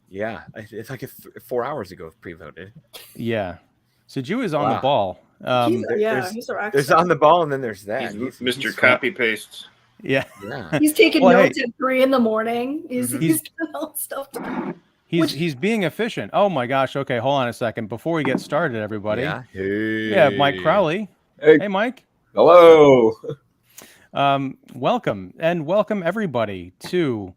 Yeah, it's like 4 hours ago pre-voted. Yeah. Sujewa is on the ball. He's there's on the ball, and then there's that. He's Mr. Copy Paste. Yeah. He's taking notes at 3 a.m. He's doing all stuff. He's being efficient. Oh my gosh. Okay, hold on a second. Before we get started, everybody. Yeah. Yeah, Mike Crowley. Hey Mike. Hello. Welcome everybody to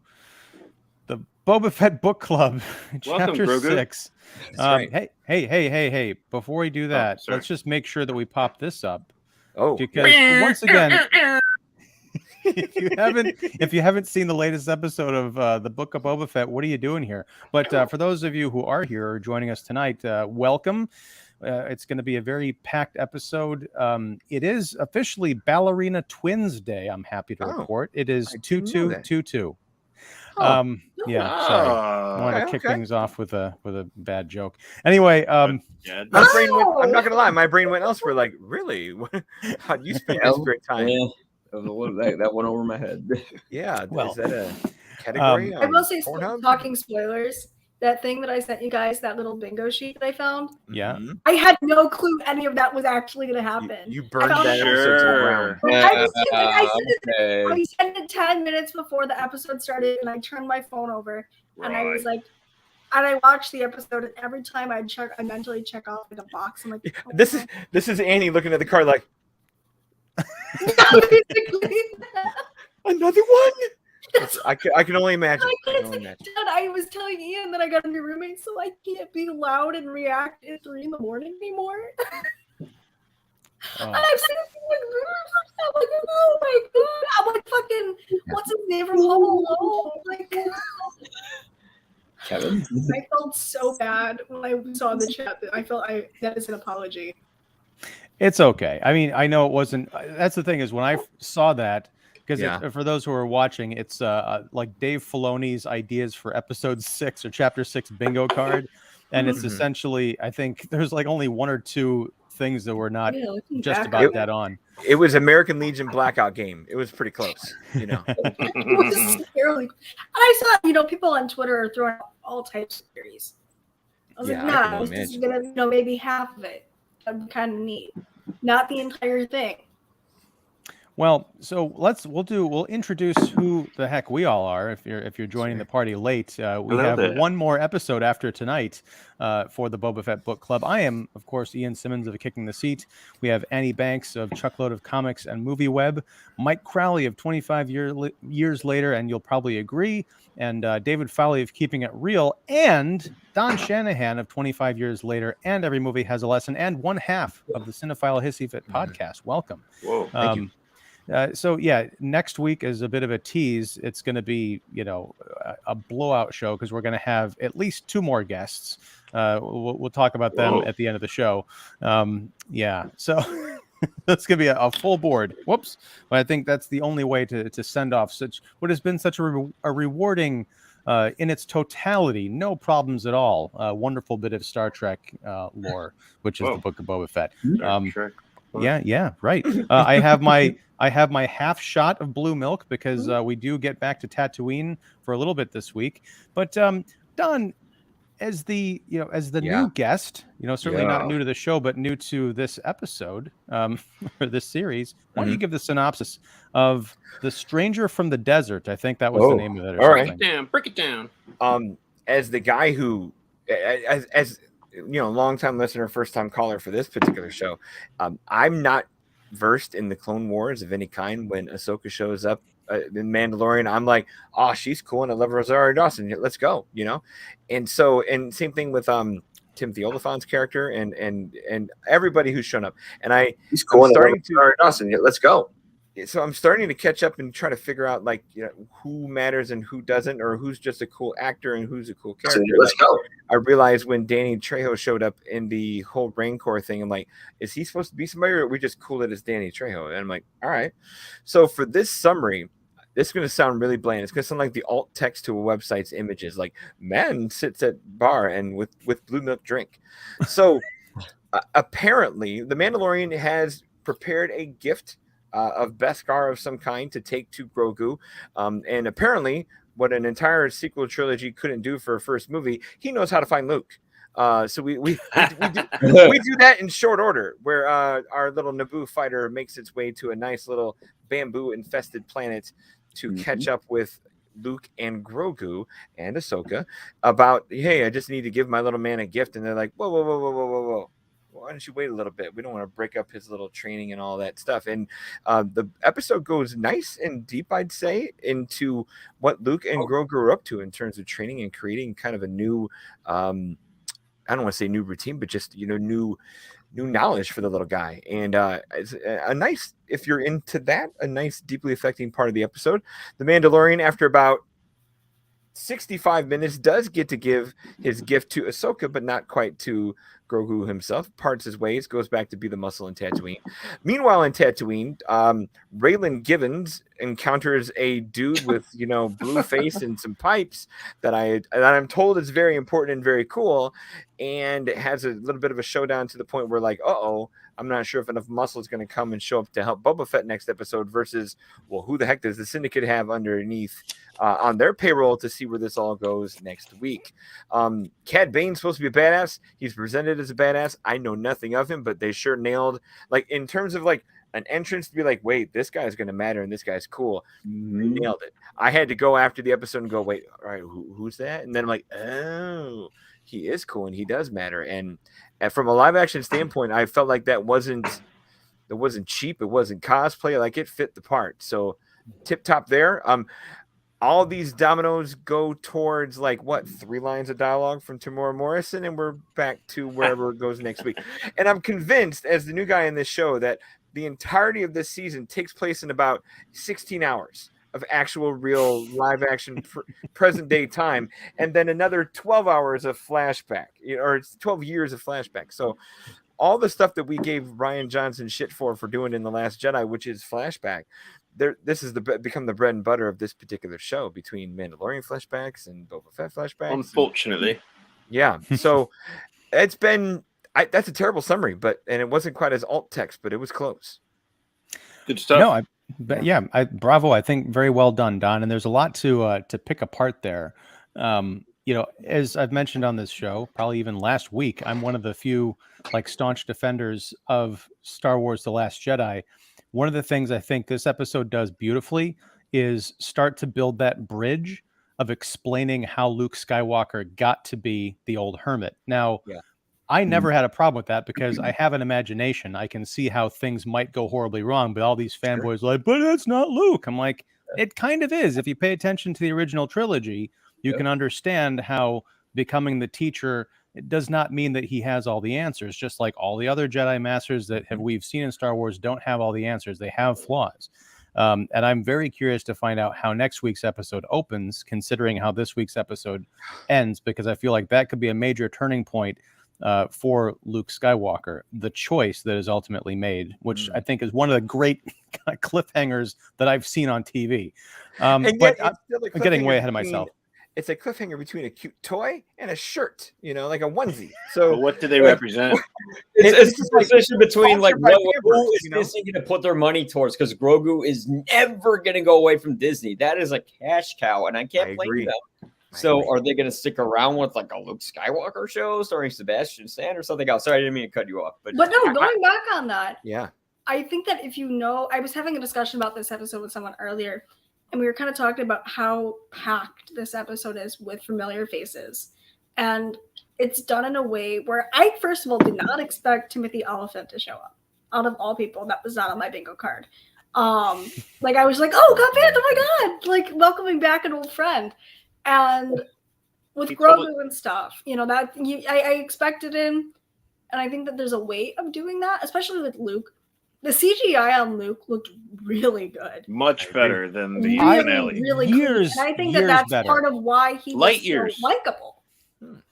the Boba Fett Book Club, Chapter 6. Right. Hey! Before we do that, let's just make sure that we pop this up. Oh, because once again, if you haven't seen the latest episode of the Book of Boba Fett, what are you doing here? But for those of you who are here or joining us tonight, welcome. It's going to be a very packed episode. It is officially Ballerina Twins Day. I'm happy to report it is 2222. Sorry. I wanted to kick things off with a bad joke. Anyway, my brain went, I'm not gonna lie, my brain went elsewhere. Like, really? How'd you spend this great time? Yeah, that went over my head. Yeah. Well, is that a category? I will say, talking spoilers. That thing that I sent you guys, that little bingo sheet that I found. Yeah. I had no clue any of that was actually going to happen. You burned that episode to the ground. I sent it 10 minutes before the episode started, and I turned my phone over, and I was like, and I watched the episode, and every time I mentally check off like a box. I'm like, oh, this is Annie looking at the card like, another one. I can only imagine. I was telling Ian that I got a new roommate, so I can't be loud and react at 3 a.m. anymore. And I'm sitting like, oh my god! I'm like fucking, what's his name from Home Alone? Like, Kevin. I felt so bad when I saw the chat. That is an apology. It's okay. I mean, I know it wasn't. That's the thing is when I saw that. Because for those who are watching, it's like Dave Filoni's ideas for episode 6 or chapter 6 bingo card. And it's essentially, I think there's like only 1 or 2 things that were not just about dead on. It was American Legion Blackout game. It was pretty close, you know. It was terribly. And I saw, people on Twitter are throwing out all types of theories. I was like, nah, this is going to, maybe half of it. That'd be kind of neat. Not the entire thing. Well, so we'll introduce who the heck we all are. If you're joining the party late, we have one more episode after tonight for the Boba Fett Book Club. I am, of course, Ian Simmons of Kicking the Seat. We have Annie Banks of Chuckload of Comics and Movie Web, Mike Crowley of 25 years later, and you'll probably agree, and David Fowley of Keeping It Real, and Don Shanahan of 25 years later, and Every Movie Has a Lesson, and one half of the Cinephile Hissy Fit podcast. Welcome. Whoa, thank you. So next week is a bit of a tease. It's going to be, a blowout show because we're going to have at least 2 more guests. We'll talk about them at the end of the show. So that's going to be a full board. Whoops. But I think that's the only way to send off what has been such a rewarding, in its totality, no problems at all. Wonderful bit of Star Trek lore, which is the Book of Boba Fett. Yeah, right. I have my half shot of blue milk because we do get back to Tatooine for a little bit this week. But Don, as the new guest, certainly not new to the show, but new to this episode or this series, why don't you give the synopsis of The Stranger from the Desert? I think that was the name of it. Break it down. As the guy who, as long-time listener, first-time caller for this particular show, I'm not versed in the Clone Wars of any kind. When Ahsoka shows up in Mandalorian, I'm like, oh, she's cool, and I love Rosario Dawson. Let's go, And same thing with Timothy Oliphant's character and everybody who's shown up. And he's cool, and starting to Rosario Dawson. Let's go. So I'm starting to catch up and try to figure out who matters and who doesn't, or who's just a cool actor and who's a cool character. Let's go. I realized when Danny Trejo showed up in the whole Rancor thing, I'm like, is he supposed to be somebody, or are we just cool it as Danny Trejo? And I'm like, all right. So for this summary, this is going to sound really bland. It's going to sound like the alt text to a website's images, like man sits at bar and with blue milk drink. So apparently the Mandalorian has prepared a gift of Beskar of some kind to take to Grogu. And apparently what an entire sequel trilogy couldn't do for a first movie. He knows how to find Luke. So we do that in short order, where our little Naboo fighter makes its way to a nice little bamboo infested planet to catch up with Luke and Grogu and Ahsoka about, hey, I just need to give my little man a gift. And they're like, whoa. Why don't you wait a little bit? We don't want to break up his little training and all that stuff. And the episode goes nice and deep, I'd say, into what Luke and Grogu are up to in terms of training and creating kind of a new, I don't want to say new routine, but just, new knowledge for the little guy. And it's a nice, if you're into that, a nice, deeply affecting part of the episode. The Mandalorian, after about 65 minutes, does get to give his gift to Ahsoka, but not quite to Grogu himself. Parts his ways, goes back to be the muscle in Tatooine. Meanwhile, in Tatooine, Raylan Givens encounters a dude with, blue face and some pipes that I'm told is very important and very cool, and it has a little bit of a showdown to the point where, like, I'm not sure if enough muscle is going to come and show up to help Boba Fett next episode versus, well, who the heck does the Syndicate have underneath on their payroll to see where this all goes next week. Cad Bane's supposed to be a badass. He's presented as a badass. I know nothing of him, but they sure nailed, like, in terms of like an entrance to be like, wait, this guy's going to matter and this guy's cool. They nailed it. I had to go after the episode and go, wait, all right, who's that? And then I'm like, oh, he is cool and he does matter. And from a live action standpoint, I felt like it wasn't cheap. It wasn't cosplay. Like, it fit the part. So tip top there. All these dominoes go towards, like, 3 lines of dialogue from Tamora Morrison, and we're back to wherever it goes next week. And I'm convinced, as the new guy in this show, that the entirety of this season takes place in about 16 hours of actual real live action present day time, and then another 12 hours of flashback, or it's 12 years of flashback. So all the stuff that we gave Rian Johnson shit for doing in The Last Jedi, which is flashback, this is become the bread and butter of this particular show, between Mandalorian flashbacks and Boba Fett flashbacks. Unfortunately. Yeah. So it's been, that's a terrible summary, and it wasn't quite as alt text, but it was close. Good stuff. No, bravo. I think very well done, Don. And there's a lot to pick apart there. As I've mentioned on this show, probably even last week, I'm one of the few staunch defenders of Star Wars: The Last Jedi. One of the things I think this episode does beautifully is start to build that bridge of explaining how Luke Skywalker got to be the old hermit. Now, I never had a problem with that because I have an imagination. I can see how things might go horribly wrong, but all these fanboys are like, but that's not Luke. I'm like, it kind of is. If you pay attention to the original trilogy, you can understand how becoming the teacher, it does not mean that he has all the answers, just like all the other Jedi Masters that we've seen in Star Wars don't have all the answers. They have flaws. And I'm very curious to find out how next week's episode opens, considering how this week's episode ends, because I feel like that could be a major turning point for Luke Skywalker, the choice that is ultimately made, which I think is one of the great cliffhangers that I've seen on TV. But I'm getting way ahead of myself. It's a cliffhanger between a cute toy and a shirt, like a onesie. So what do they represent? It's the position between Sponsored by who is Pampers, Disney going to put their money towards? Because Grogu is never going to go away from Disney. That is a cash cow, and I can't blame them. So are they going to stick around with a Luke Skywalker show starring Sebastian Stan or something else? Sorry, I didn't mean to cut you off. But no, going back on that. Yeah. I think that I was having a discussion about this episode with someone earlier, and we were kind of talking about how packed this episode is with familiar faces. And it's done in a way where I, first of all, did not expect Timothy Oliphant to show up. Out of all people, that was not on my bingo card. I was like, oh, God, man, oh my God, welcoming back an old friend. And with Grogu and stuff, I expected him. And I think that there's a way of doing that, especially with Luke. The CGI on Luke looked really good. Much better than the really, finale. Really years, cool. And I think that's that's part of why he was Light years. so likable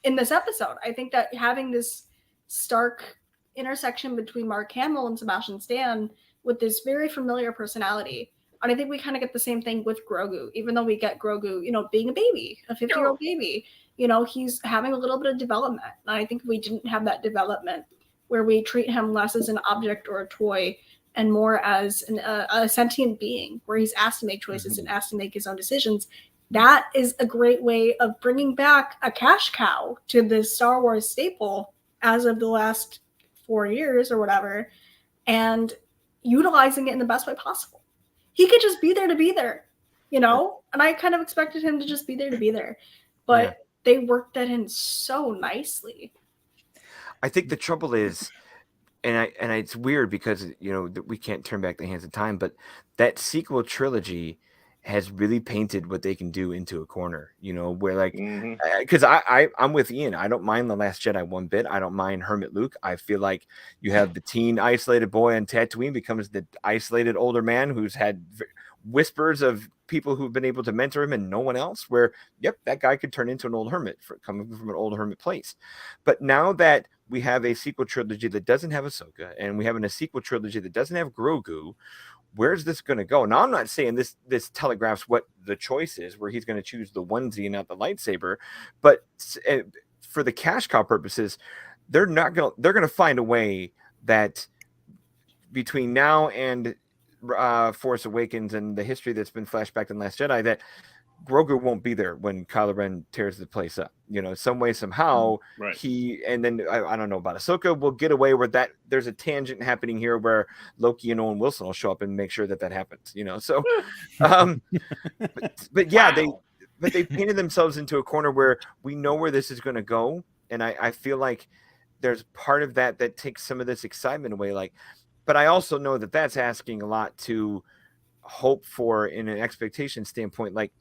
in this episode. I think that having this stark intersection between Mark Hamill and Sebastian Stan with this very familiar personality. And I think we kind of get the same thing with Grogu, even though we get Grogu, being a baby, a 50-year-old baby, he's having a little bit of development. And I think we didn't have that development where we treat him less as an object or a toy and more as a sentient being, where he's asked to make choices and asked to make his own decisions. that is a great way of bringing back a cash cow to the Star Wars staple as of the last 4 years or whatever, and utilizing it in the best way possible. He could just be there to be there, you know? And I kind of expected him to just be there to be there. But they worked that in so nicely. I think the trouble is, and it's weird because, you know, we can't turn back the hands of time, but that sequel trilogy has really painted what they can do into a corner, you know, where like, because I'm with Ian. I don't mind The Last Jedi one bit. I don't mind Hermit Luke. I feel like you have the teen isolated boy on Tatooine becomes the isolated older man who's had whispers of people who've been able to mentor him and no one else, where, yep, that guy could turn into an old hermit coming from an old hermit place. But now that we have a sequel trilogy that doesn't have Ahsoka, and we have a sequel trilogy that doesn't have Grogu, where's this going to go? Now, I'm not saying this telegraphs what the choice is, where he's going to choose the onesie and not the lightsaber, but for the cash cow purposes, they're going to find a way that between now and Force Awakens and the history that's been flashed back in Last Jedi, that Grogu won't be there when Kylo Ren tears the place up. You know, some way, somehow, he, and then I don't know about Ahsoka, will get away with that. There's a tangent happening here where Loki and Owen Wilson will show up and make sure that happens, you know? So, but yeah, they painted themselves into a corner where we know where this is going to go. And I feel like there's part of that takes some of this excitement away. Like, but I also know that that's asking a lot to hope for in an expectation standpoint. Like,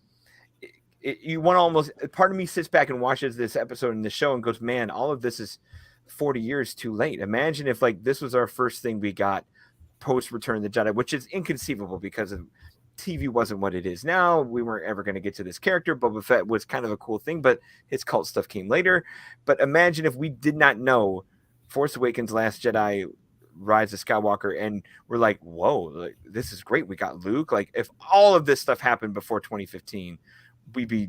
you want to almost, part of me sits back and watches this episode in the show and goes, man, all of this is 40 years too late. Imagine if like this was our first thing we got post Return of the Jedi, which is inconceivable because of TV wasn't what it is now. We weren't ever going to get to this character. Boba Fett was kind of a cool thing, but his cult stuff came later. But imagine if we did not know Force Awakens, Last Jedi, Rise of Skywalker, and we're like, whoa, like, this is great. We got Luke. Like, if all of this stuff happened before 2015, we'd be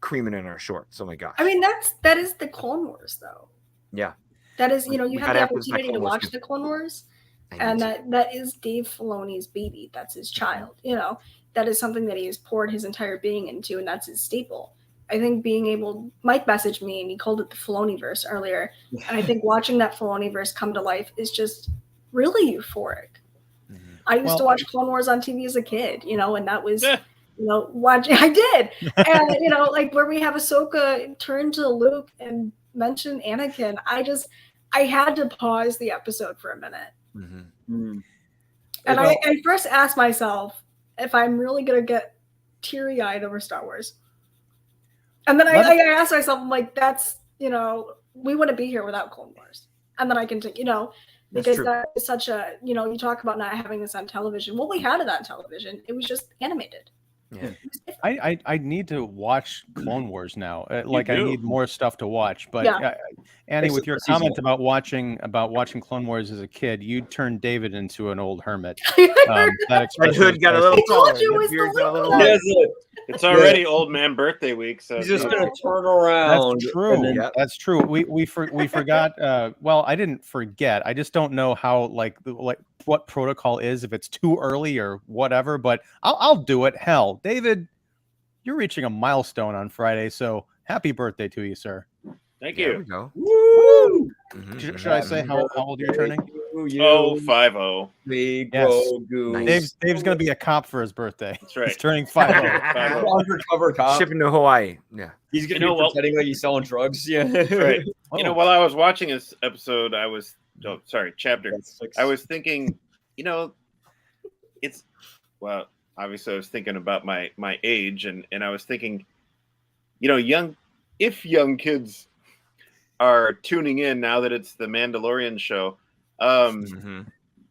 creaming in our shorts. Oh my gosh. I mean, that is the Clone Wars, though. Yeah. That is, you know, you have the opportunity to watch the Clone Wars, and that is Dave Filoni's baby. That's his child. You know, that is something that he has poured his entire being into, and that's his staple. I think being able, Mike messaged me and he called it the Filoniverse earlier, and I think watching that Filoniverse come to life is just really euphoric. I used to watch Clone Wars on TV as a kid, you know, and that was. You know, I did. And, you know, like where we have Ahsoka turn to Luke and mention Anakin, I had to pause the episode for a minute. And I first asked myself if I'm really going to get teary-eyed over Star Wars. And then I asked myself, I'm like, that's, you know, we wouldn't be here without Clone Wars. And then I can take, you know, because that is such a, you know, you talk about not having this on television. Well, we had it on television. It was just animated. Yeah. I need to watch Clone Wars now. Like I need more stuff to watch. But Annie, with your comment about watching Clone Wars as a kid, you turned David into an old hermit. That hood got a little taller. It's already old man birthday week, so he's just gonna turn around. That's true. That's true. We forgot. Well, I didn't forget. I just don't know how like what protocol is, if it's too early or whatever. But I'll do it. Hell, David, you're reaching a milestone on Friday, so happy birthday to you, sir. Thank you. There we go. Woo! Should I say how old you're turning? 50. Big Yes. Grogu. Dave's going to be a cop for his birthday. That's right. He's turning 50. Undercover cop. Shipping to Hawaii. Yeah. He's going to be pretending like he's selling drugs. Yeah. Right. You know, while I was watching this episode, chapter, I was thinking, you know, obviously I was thinking about my age, and I was thinking, you know, young kids are tuning in now that it's the Mandalorian show,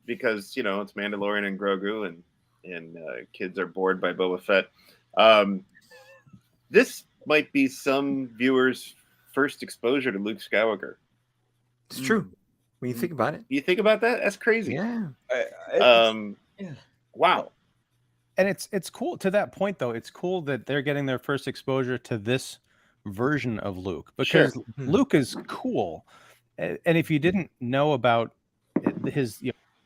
because, you know, it's Mandalorian and Grogu, and kids are bored by Boba Fett. This might be some viewers' first exposure to Luke Skywalker. It's true. When you think about it. You think about that? That's crazy. Yeah. Wow. And it's cool to that point, though. It's cool that they're getting their first exposure to this version of Luke, because Luke is cool. And if you didn't know about his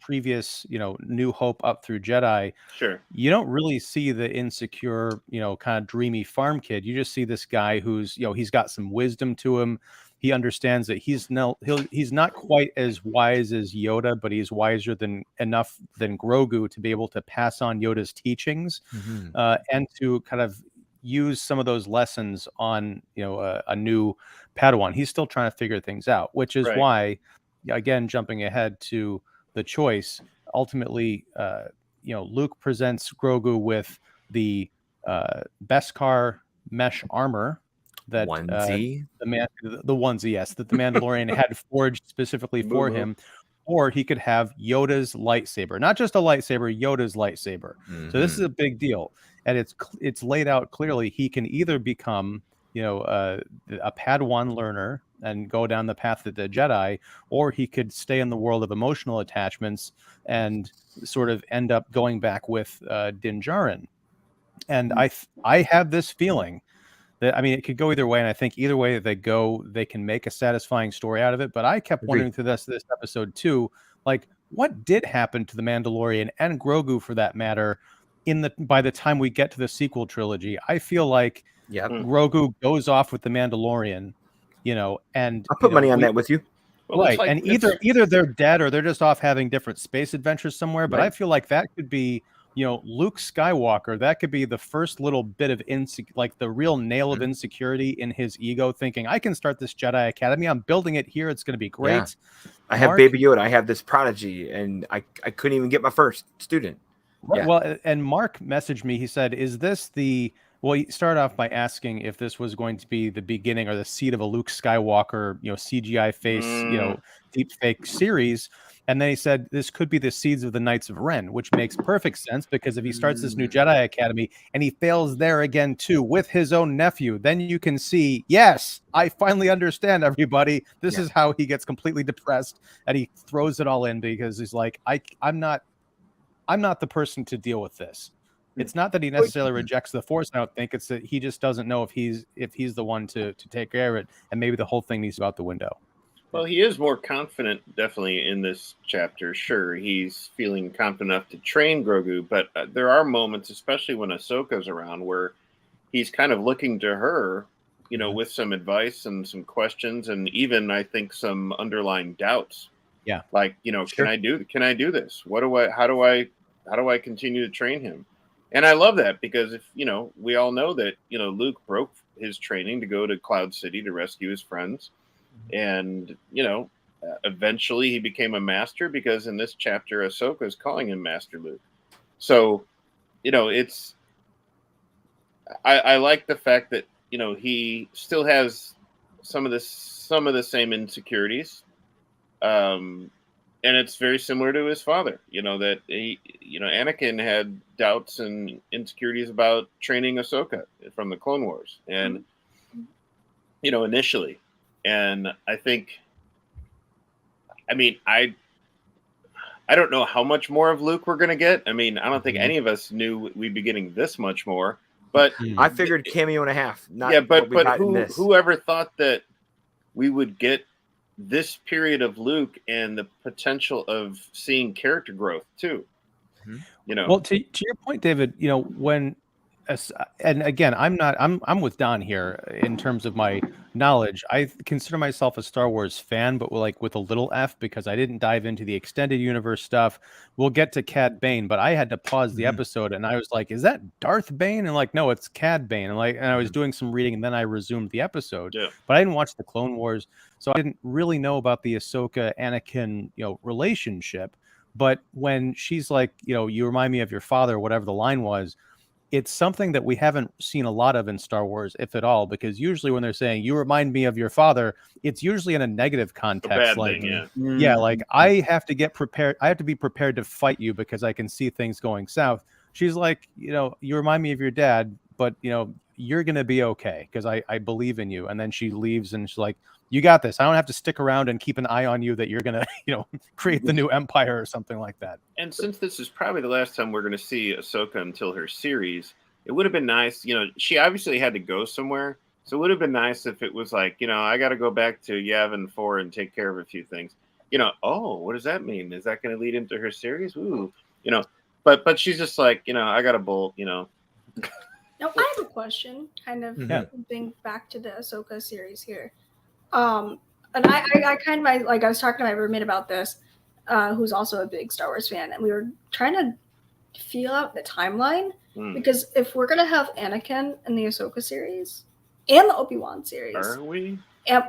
previous, New Hope up through Jedi, Sure. you don't really see the insecure, kind of dreamy farm kid. You just see this guy who's, he's got some wisdom to him. He understands that he's not quite as wise as Yoda, but he's wiser than Grogu to be able to pass on Yoda's teachings, and to kind of use some of those lessons on, a new Padawan. He's still trying to figure things out, which is why, again, jumping ahead to the choice, ultimately, Luke presents Grogu with the Beskar mesh armor that onesie, the onesie, yes, that the Mandalorian had forged specifically for him, or he could have Yoda's lightsaber, not just a lightsaber, Yoda's lightsaber. So this is a big deal, and it's laid out clearly. He can either become, a Padawan learner and go down the path of the Jedi, or he could stay in the world of emotional attachments and sort of end up going back with Din Djarin. And I have this feeling that, it could go either way, and I think either way that they go, they can make a satisfying story out of it. But I kept wondering through this episode too, like, what did happen to the Mandalorian and Grogu, for that matter, by the time we get to the sequel trilogy? I feel like Grogu goes off with the Mandalorian, and I'll put money on that with you. Well, right, like, and either they're dead or they're just off having different space adventures somewhere. But I feel like that could be, Luke Skywalker, that could be the first little bit of like the real nail of insecurity in his ego, thinking, I can start this Jedi Academy. I'm building it here. It's going to be great. Yeah. I have Baby Yoda. I have this prodigy, and I couldn't even get my first student. Right. Well, and Mark messaged me. He said, is this well, he started off by asking if this was going to be the beginning or the seed of a Luke Skywalker, CGI face, deep fake series. And then he said, this could be the seeds of the Knights of Ren, which makes perfect sense, because if he starts this new Jedi Academy and he fails there again, too, with his own nephew, then you can see, yes, I finally understand, everybody. This is how he gets completely depressed, and he throws it all in because he's like, I'm not the person to deal with this. It's not that he necessarily rejects the Force. I don't think it's that he just doesn't know if he's the one to take care of it, and maybe the whole thing needs to go out the window. Well, he is more confident, definitely, in this chapter. Sure, he's feeling confident enough to train Grogu, but there are moments, especially when Ahsoka's around, where he's kind of looking to her, with some advice and some questions, and even, I think, some underlying doubts. Yeah, like, can I do this? How do I continue to train him? And I love that, because if we all know that Luke broke his training to go to Cloud City to rescue his friends. And, eventually he became a master, because in this chapter, Ahsoka is calling him Master Luke. So, I like the fact that, he still has some of the same insecurities. And it's very similar to his father, that Anakin had doubts and insecurities about training Ahsoka from the Clone Wars. And, initially. And I think, I don't know how much more of Luke we're going to get. I don't think any of us knew we'd be getting this much more. But I figured cameo and a half. But whoever thought that we would get this period of Luke and the potential of seeing character growth too. Well, to your point, David, when, and again, I'm with Don here in terms of my knowledge. I consider myself a Star Wars fan, but with a little F, because I didn't dive into the extended universe stuff. We'll get to Cad Bane, but I had to pause the episode, and I was like, is that Darth Bane? And no, it's Cad Bane. And I was doing some reading, and then I resumed the episode. Yeah. But I didn't watch the Clone Wars, so I didn't really know about the Ahsoka Anakin relationship. But when she's like, you remind me of your father, whatever the line was, it's something that we haven't seen a lot of in Star Wars, if at all, because usually when they're saying, you remind me of your father, it's usually in a negative context. I have to get prepared. I have to be prepared to fight you because I can see things going south. She's like, you remind me of your dad, but, you're going to be okay because I believe in you. And then she leaves and she's like, you got this. I don't have to stick around and keep an eye on you that you're going to, create the new empire or something like that. And since this is probably the last time we're going to see Ahsoka until her series, it would have been nice. She obviously had to go somewhere. So it would have been nice if it was like, I got to go back to Yavin 4 and take care of a few things. what does that mean? Is that going to lead into her series? Ooh, but she's just like, I got a bolt, Now I have a question, kind of moving back to the Ahsoka series here. And I kind of like I was talking to my roommate about this, who's also a big Star Wars fan, and we were trying to feel out the timeline because if we're gonna have Anakin in the Ahsoka series and the Obi-Wan series, are we? And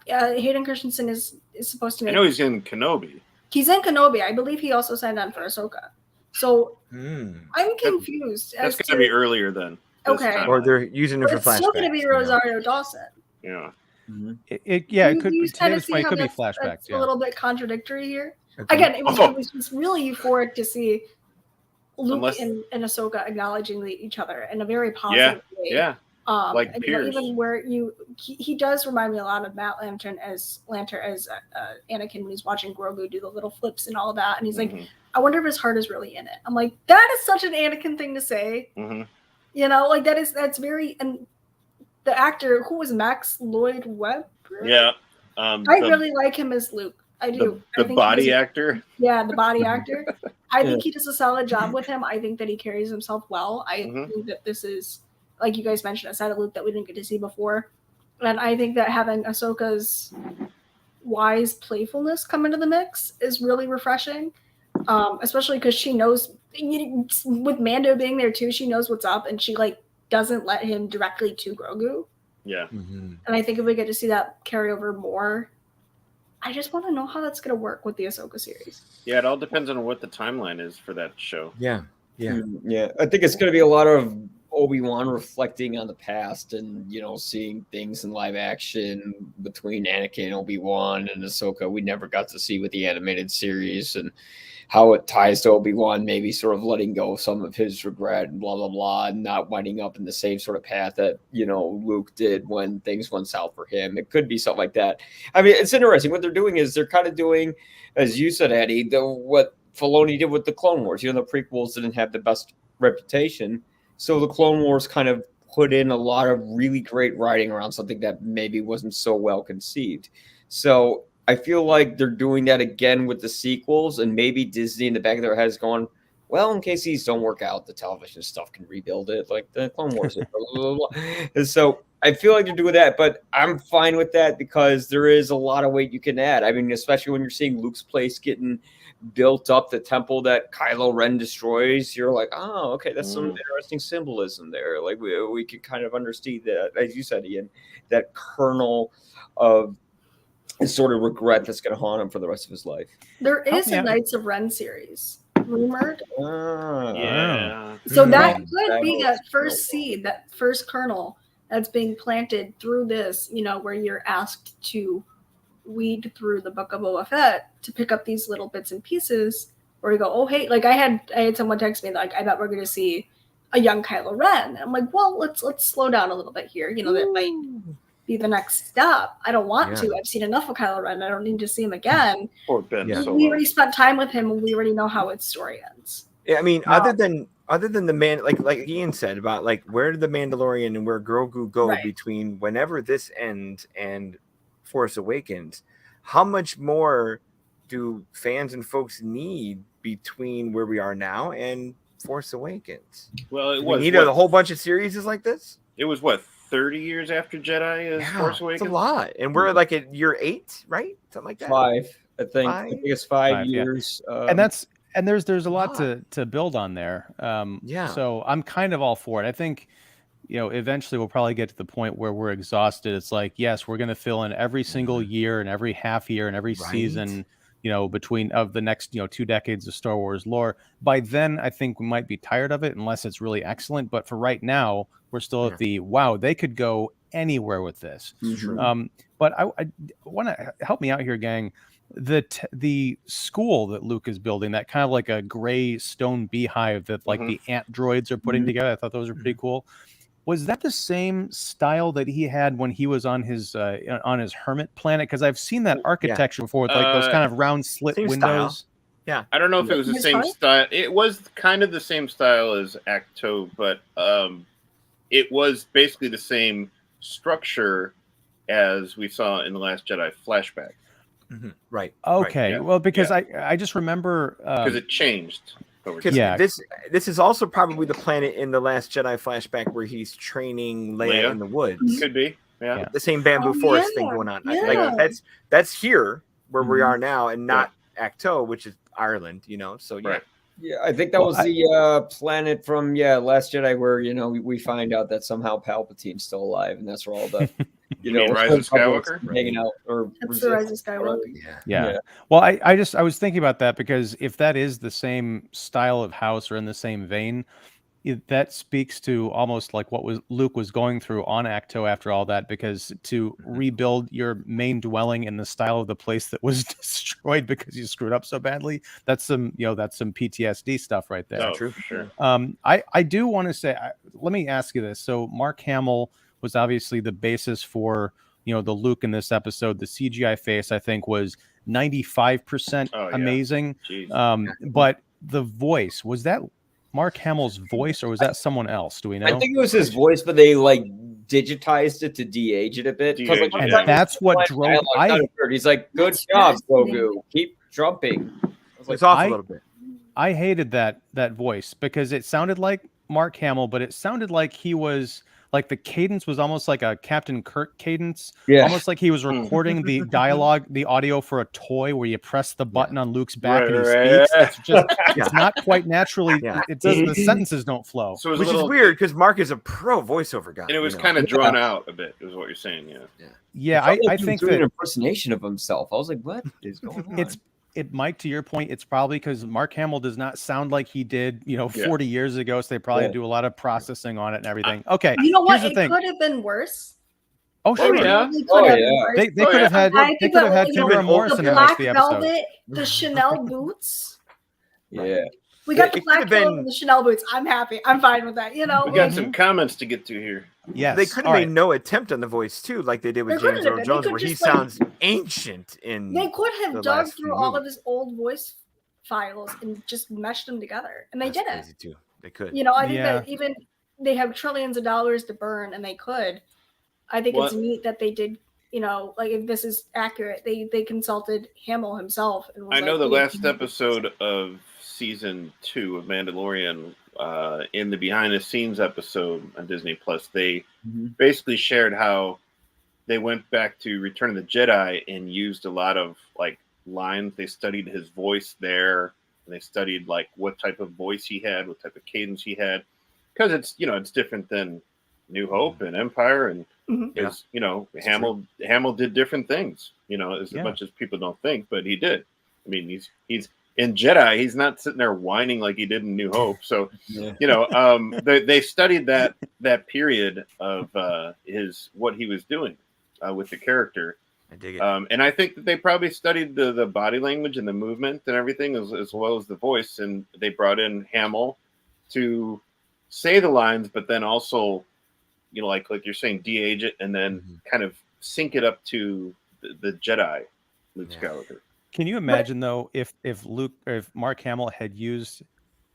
Hayden Christensen is supposed to make. I know he's in Kenobi. He's in Kenobi. I believe he also signed on for Ahsoka. So I'm confused. That's going to be earlier then. Okay. Or they're using it for flashbacks. It's still going to be Rosario Dawson. Yeah. Mm-hmm. It could be flashbacks. A little bit contradictory here. Okay. Again, it was really euphoric to see Luke and Ahsoka acknowledging each other in a very positive way. Yeah. Like Pierce. Even where he does remind me a lot of Matt Lanter as Anakin when he's watching Grogu do the little flips and all of that, and he's like, I wonder if his heart is really in it. I'm like, that is such an Anakin thing to say. That's very. And the actor who was Max Lloyd Webber. Yeah, I really like him as Luke. I do. The body actor. Yeah, the body actor. I think he does a solid job with him. I think that he carries himself well. I think that this is, like you guys mentioned, a side of Luke that we didn't get to see before. And I think that having Ahsoka's wise playfulness come into the mix is really refreshing, especially because she knows, with Mando being there too, she knows what's up, and she doesn't let him directly to Grogu. Yeah. And I think if we get to see that carry over more, I just want to know how that's going to work with the Ahsoka series. Yeah, it all depends on what the timeline is for that show. Yeah. I think it's going to be a lot of Obi-Wan reflecting on the past and, seeing things in live action between Anakin, Obi-Wan, and Ahsoka we never got to see with the animated series, and how it ties to Obi-Wan maybe sort of letting go of some of his regret and blah, blah, blah, and not winding up in the same sort of path that, Luke did when things went south for him. It could be something like that. I mean, it's interesting. What they're doing is they're kind of doing, as you said, Eddie, what Filoni did with the Clone Wars. The prequels didn't have the best reputation. So the Clone Wars kind of put in a lot of really great writing around something that maybe wasn't so well conceived. So I feel like they're doing that again with the sequels, and maybe Disney in the back of their head is going, well, in case these don't work out, the television stuff can rebuild it like the Clone Wars. Blah, blah, blah. And so I feel like they're doing that, but I'm fine with that because there is a lot of weight you can add. I mean, especially when you're seeing Luke's place getting built up, the temple that Kylo Ren destroys, you're like, oh, okay, that's some interesting symbolism there. Like we can kind of understand that, as you said, Ian, that kernel of sort of regret that's going to haunt him for the rest of his life. There is a Knights of Ren series rumored. Yeah. So that could be that first seed, that first kernel that's being planted through this, where you're asked to weed through the Book of Boba Fett to pick up these little bits and pieces where you go, oh, hey, I had someone text me, I bet we're going to see a young Kylo Ren. I'm like, well, let's slow down a little bit here. That might be the next step. I don't want to. I've seen enough of Kylo Ren. I don't need to see him again. Or Ben Solo. We already spent time with him, and we already know how its story ends. Yeah, I mean, other than the man, like Ian said about where did the Mandalorian and where Grogu go between whenever this ends and Force Awakens, how much more do fans and folks need between where we are now and Force Awakens? Well, we need a whole bunch of series like this. It was 30 years after Jedi is Force Awakens? It's a lot. And we're at year 8, right? Something like that. 5, I think. I think it's 5 years. Yeah. And there's a lot to build on there. So I'm kind of all for it. I think, eventually we'll probably get to the point where we're exhausted. It's like, yes, we're going to fill in every single year and every half year and every season, between of the next, 2 decades of Star Wars lore. By then, I think we might be tired of it unless it's really excellent. But for right now, we're still at the, wow, they could go anywhere with this. But I want to help me out here, gang. The school that Luke is building, that kind of like a gray stone beehive that the ant droids are putting together. I thought those were pretty cool. Was that the same style that he had when he was on his hermit planet? Because I've seen that architecture before with those kind of round slit windows. Style. Yeah, I don't know if it was the same style. It was kind of the same style as Acto, but it was basically the same structure as we saw in the Last Jedi flashback. Right. Okay. yeah, Well, because I just remember because it changed. Because Yeah. this is also probably the planet in the Last Jedi flashback where he's training Leia Leia? in the woods. Could be. Yeah. Yeah. The same bamboo forest thing going on. Like that's here where we are now, and not Acto, which is Ireland. So yeah. Right. Yeah, I think that was the planet from Last Jedi where we find out that somehow Palpatine's still alive, and that's where all the Rise of Skywalker hanging out, or That's the Rise of Skywalker. Yeah. Well, I was thinking about that because if that is the same style of house or in the same vein, that speaks to almost like what Luke was going through on Acto after all that, because to rebuild your main dwelling in the style of the place that was destroyed because you screwed up so badly, that's some PTSD stuff right there. Oh, true, for sure. I do want to say, let me ask you this. So Mark Hamill was obviously the basis for the Luke in this episode. The CGI face, I think, was 95% amazing. But the voice, was that Mark Hamill's voice, or was that someone else? Do we know? I think it was his voice, but they digitized it to de-age it a bit. And that's what drove. He's like, "Good job, Grogu. Keep jumping." It's off a little bit. I hated that voice because it sounded like Mark Hamill, but it sounded like he was like the cadence was almost like a Captain Kirk cadence. Yeah. Almost like he was recording the dialogue, the audio for a toy where you press the button on Luke's back and he speaks. It's just it's not quite naturally. It doesn't. The sentences don't flow. So which is weird because Mark is a pro voiceover guy. And it was kind of drawn out a bit, is what you're saying. Yeah. I think doing that an impersonation of himself. I was like, what is going on? Mike, to your point, it's probably because Mark Hamill does not sound like he did, 40 years ago. So they probably do a lot of processing on it and everything. Okay. You know what? Here's It the thing. could have been worse. Oh, sure. They could have had Tamara Morrison in most of the episode. Velvet, the Chanel boots. Yeah. We got the black velvet and the Chanel boots. I'm happy. I'm fine with that. We got some comments to get to here. Yes. They could have made no attempt on the voice too, like they did with James Earl Jones, where he sounds ancient in. They could have dug through all of his old voice files and just meshed them together, and they did it. Crazy too. They could. I think that even they have trillions of dollars to burn, and they could. I think it's neat that they did. Like if this is accurate, they consulted Hamill himself. And was I know the last episode of season 2 of Mandalorian, in the behind the scenes episode on Disney Plus, they basically shared how they went back to Return of the Jedi and used a lot of lines. They studied his voice there, and they studied what type of voice he had, what type of cadence he had, because it's different than New Hope and Empire, and Hamill did different things, as much as people don't think, but he did. I mean, he's in Jedi, he's not sitting there whining like he did in New Hope. So, they studied that period of what he was doing with the character. I dig it. And I think that they probably studied the body language and the movement and everything as well as the voice. And they brought in Hamill to say the lines, but then also, like you're saying, de-age it and then kind of sync it up to the Jedi, Luke Skywalker. Can you imagine though if Mark Hamill had used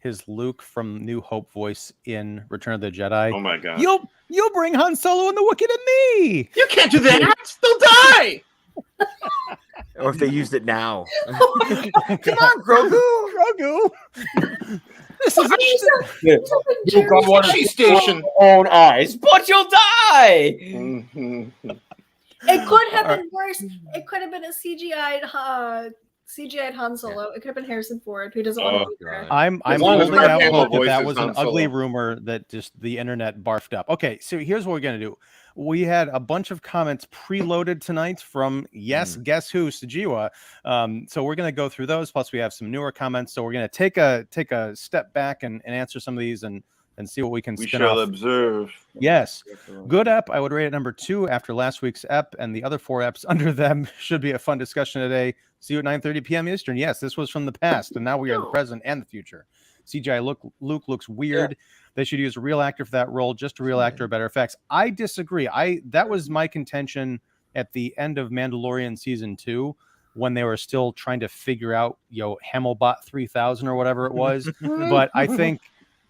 his Luke from New Hope voice in Return of the Jedi? Oh my God! You'll bring Han Solo and the Wookiee to me. You can't do that. They'll die. Or if they used it now. Come on, Grogu. This is You've got one station. Own eyes, but you'll die. It could have been worse. It could have been a CGI'd Han Solo. It could have been Harrison Ford, who doesn't want to be there. I'm holding out hope that was an ugly rumor that just the internet barfed up. Okay, so here's what we're gonna do. We had a bunch of comments preloaded tonight from guess who, Sujewa. So we're gonna go through those. Plus, we have some newer comments. So we're gonna take a step back and answer some of these and see what we can spin off. Observe. Yes. Good ep. I would rate it number 2 after last week's ep, and the other 4 eps under them should be a fun discussion today. See you at 9:30 p.m. Eastern. Yes, this was from the past, and now we are the present and the future. CGI Luke looks weird. Yeah. They should use a real actor for that role, just a real actor, better effects. I disagree. That was my contention at the end of Mandalorian season 2, when they were still trying to figure out, Hamilbot 3000 or whatever it was. But I think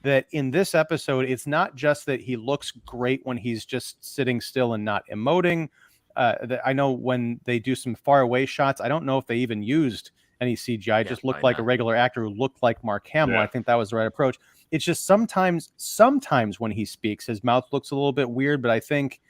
that in this episode, it's not just that he looks great when he's just sitting still and not emoting. I know when they do some far away shots, I don't know if they even used any CGI. It just looked like a regular actor who looked like Mark Hamill. I think that was the right approach. It's just sometimes when he speaks, his mouth looks a little bit weird, but I think,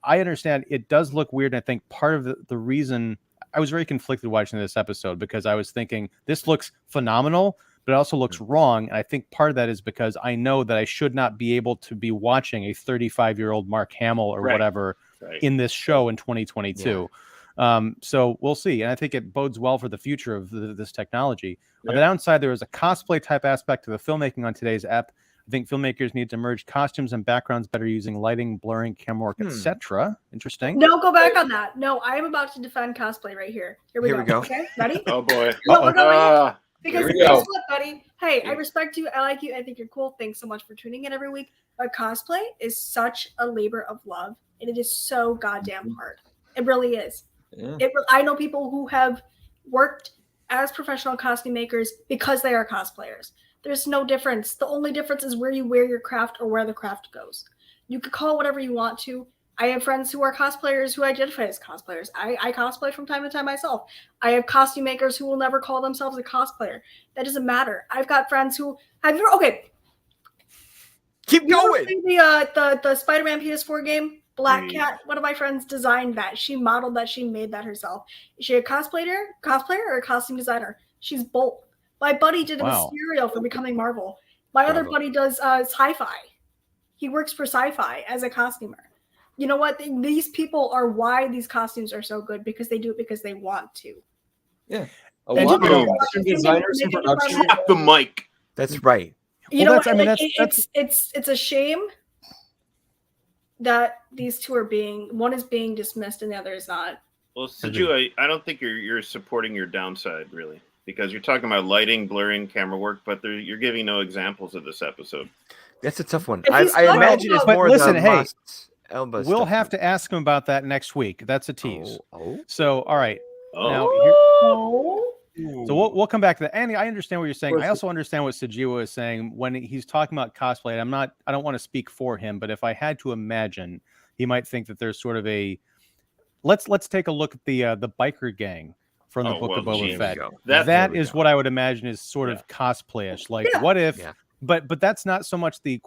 I understand it does look weird. And I think part of the reason I was very conflicted watching this episode, because I was thinking this looks phenomenal, but it also looks wrong. And I think part of that is because I know that I should not be able to be watching a 35-year-old Mark Hamill or whatever in this show in 2022. So we'll see. And I think it bodes well for the future of this technology. On the downside, there is a cosplay type aspect to the filmmaking on today's ep. I think filmmakers need to merge costumes and backgrounds better using lighting, blurring, camera work, etc. Interesting. No, go back on that. No, I am about to defend cosplay right here. Here we go. Okay, ready? Oh boy. No, we're going because guess what, buddy? Hey, I respect you. I like you. I think you're cool. Thanks so much for tuning in every week. But cosplay is such a labor of love, and it is so goddamn hard. It really is. Yeah. I know people who have worked as professional costume makers because they are cosplayers. There's no difference. The only difference is where you wear your craft or where the craft goes. You could call it whatever you want to. I have friends who are cosplayers who identify as cosplayers. I cosplay from time to time myself. I have costume makers who will never call themselves a cosplayer. That doesn't matter. I've got friends who have keep going. The Spider-Man PS4 game, Black Cat. One of my friends designed that. She modeled that. She made that herself. Is she a cosplayer or a costume designer? She's both. My buddy did a Mysterio for Becoming Marvel. My other buddy does sci-fi. He works for sci-fi as a costumer. You know what? These people are why these costumes are so good, because they do it because they want to. Yeah. A lot of costume designers in production. Drop the mic. That's right. You know what? It's a shame that these two are one is being dismissed and the other is not. Well, Sujewa, I don't think you're supporting your downside, really. Because you're talking about lighting, blurring, camera work, but you're giving no examples of this episode. That's a tough one. I imagine it's more. Listen, hey, we'll have to ask him about that next week. That's a tease. So, all right. So we'll come back to that. Andy, I understand what you're saying. I also understand what Sujewa is saying when he's talking about cosplay. I don't want to speak for him, but if I had to imagine, he might think that there's sort of a. Let's take a look at the biker gang from the Book of Boba Fett. That is what I would imagine is sort of cosplayish. Like, what if? Yeah. But that's not so much the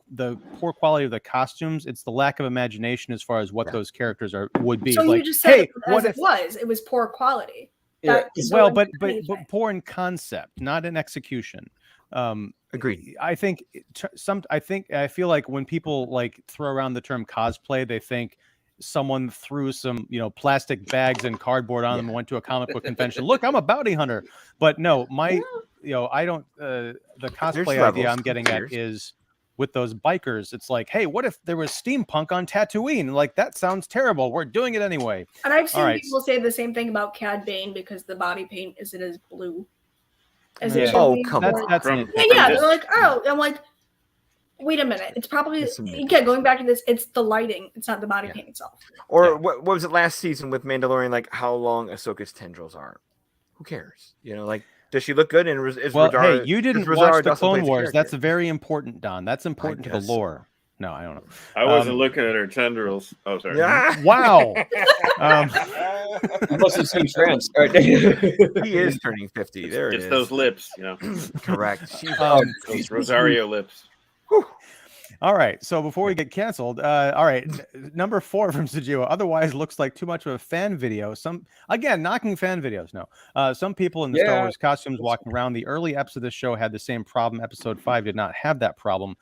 poor quality of the costumes; it's the lack of imagination as far as what those characters would be. So you just said, it was poor quality. Yeah. But poor in concept, not in execution. Agreed. I feel like when people throw around the term cosplay, they think someone threw some plastic bags and cardboard on them and went to a comic book convention. Look, I'm a bounty hunter. But no, I don't the cosplay idea I'm getting at is with those bikers. It's like, hey, what if there was steampunk on Tatooine? Like, that sounds terrible. We're doing it anyway. And I've seen people say the same thing about Cad Bane because the body paint isn't as blue as it should be. Come on. They're like, I'm like, wait a minute. It's probably going back to this. It's the lighting. It's not the body paint itself. Or what was it last season with Mandalorian? Like how long Ahsoka's tendrils are? Who cares? Does she look good? And hey, you didn't watch the Clone Wars. That's very important, Don. That's important to the lore. No, I don't know. I wasn't looking at her tendrils. Oh, sorry. Yeah. Wow. You must have seen trans. He is turning 50. There it is. It's those lips, Correct. Those Rosario lips. Whew. All right. So before we get canceled, all right. Number 4 from Sujewa. Otherwise, looks like too much of a fan video. Knocking fan videos. No. Some people in the Star Wars costumes walking around. The early episodes of this show had the same problem. Episode 5 did not have that problem.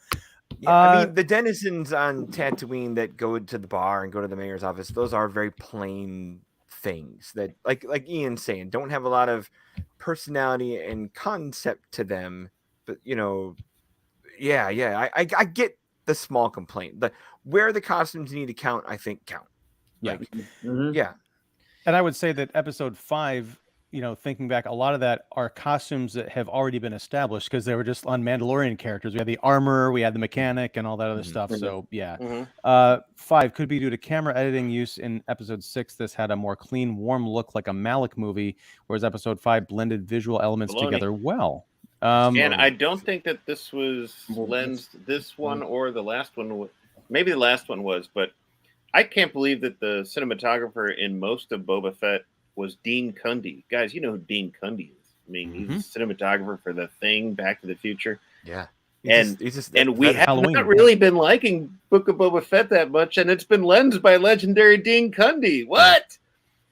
Yeah, the denizens on Tatooine that go to the bar and go to the mayor's office, those are very plain things that, like Ian's saying, don't have a lot of personality and concept to them. But I get the small complaint. Where the costumes need to count, I think count. Yeah. Yeah. And I would say that episode 5, thinking back, a lot of that are costumes that have already been established because they were just on Mandalorian characters. We had the armor, we had the mechanic, and all that other stuff. So yeah. 5 could be due to camera editing use in episode 6. This had a more clean, warm look like a Malik movie, whereas episode 5 blended visual elements together well. And I don't think that this was lensed, this one or the last one. Maybe the last one was, but I can't believe that the cinematographer in most of Boba Fett was Dean Cundey. Guys, you know who Dean Cundey is. I mean, he's a cinematographer for The Thing, Back to the Future. Yeah. We have Halloween. not really been liking Book of Boba Fett that much, and it's been lensed by legendary Dean Cundey. What?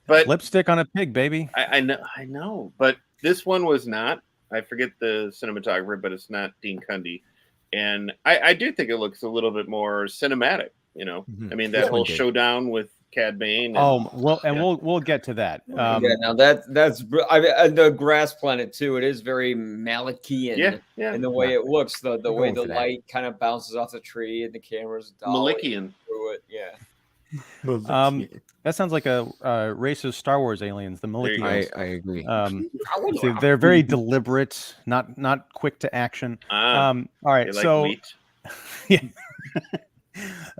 But lipstick on a pig, baby. I know, but this one was not. I forget the cinematographer, but it's not Dean Cundey. And I do think it looks a little bit more cinematic, you know. I mean, that whole showdown with Cad Bane. We'll get to that. Now that's the grass planet too. It is very Malachian in the way it looks. The way the light kind of bounces off the tree and the camera's Malikian through it. Yeah. That sounds like a race of Star Wars aliens, the Malikians. I agree. So they're very deliberate, not quick to action. All right, so yeah.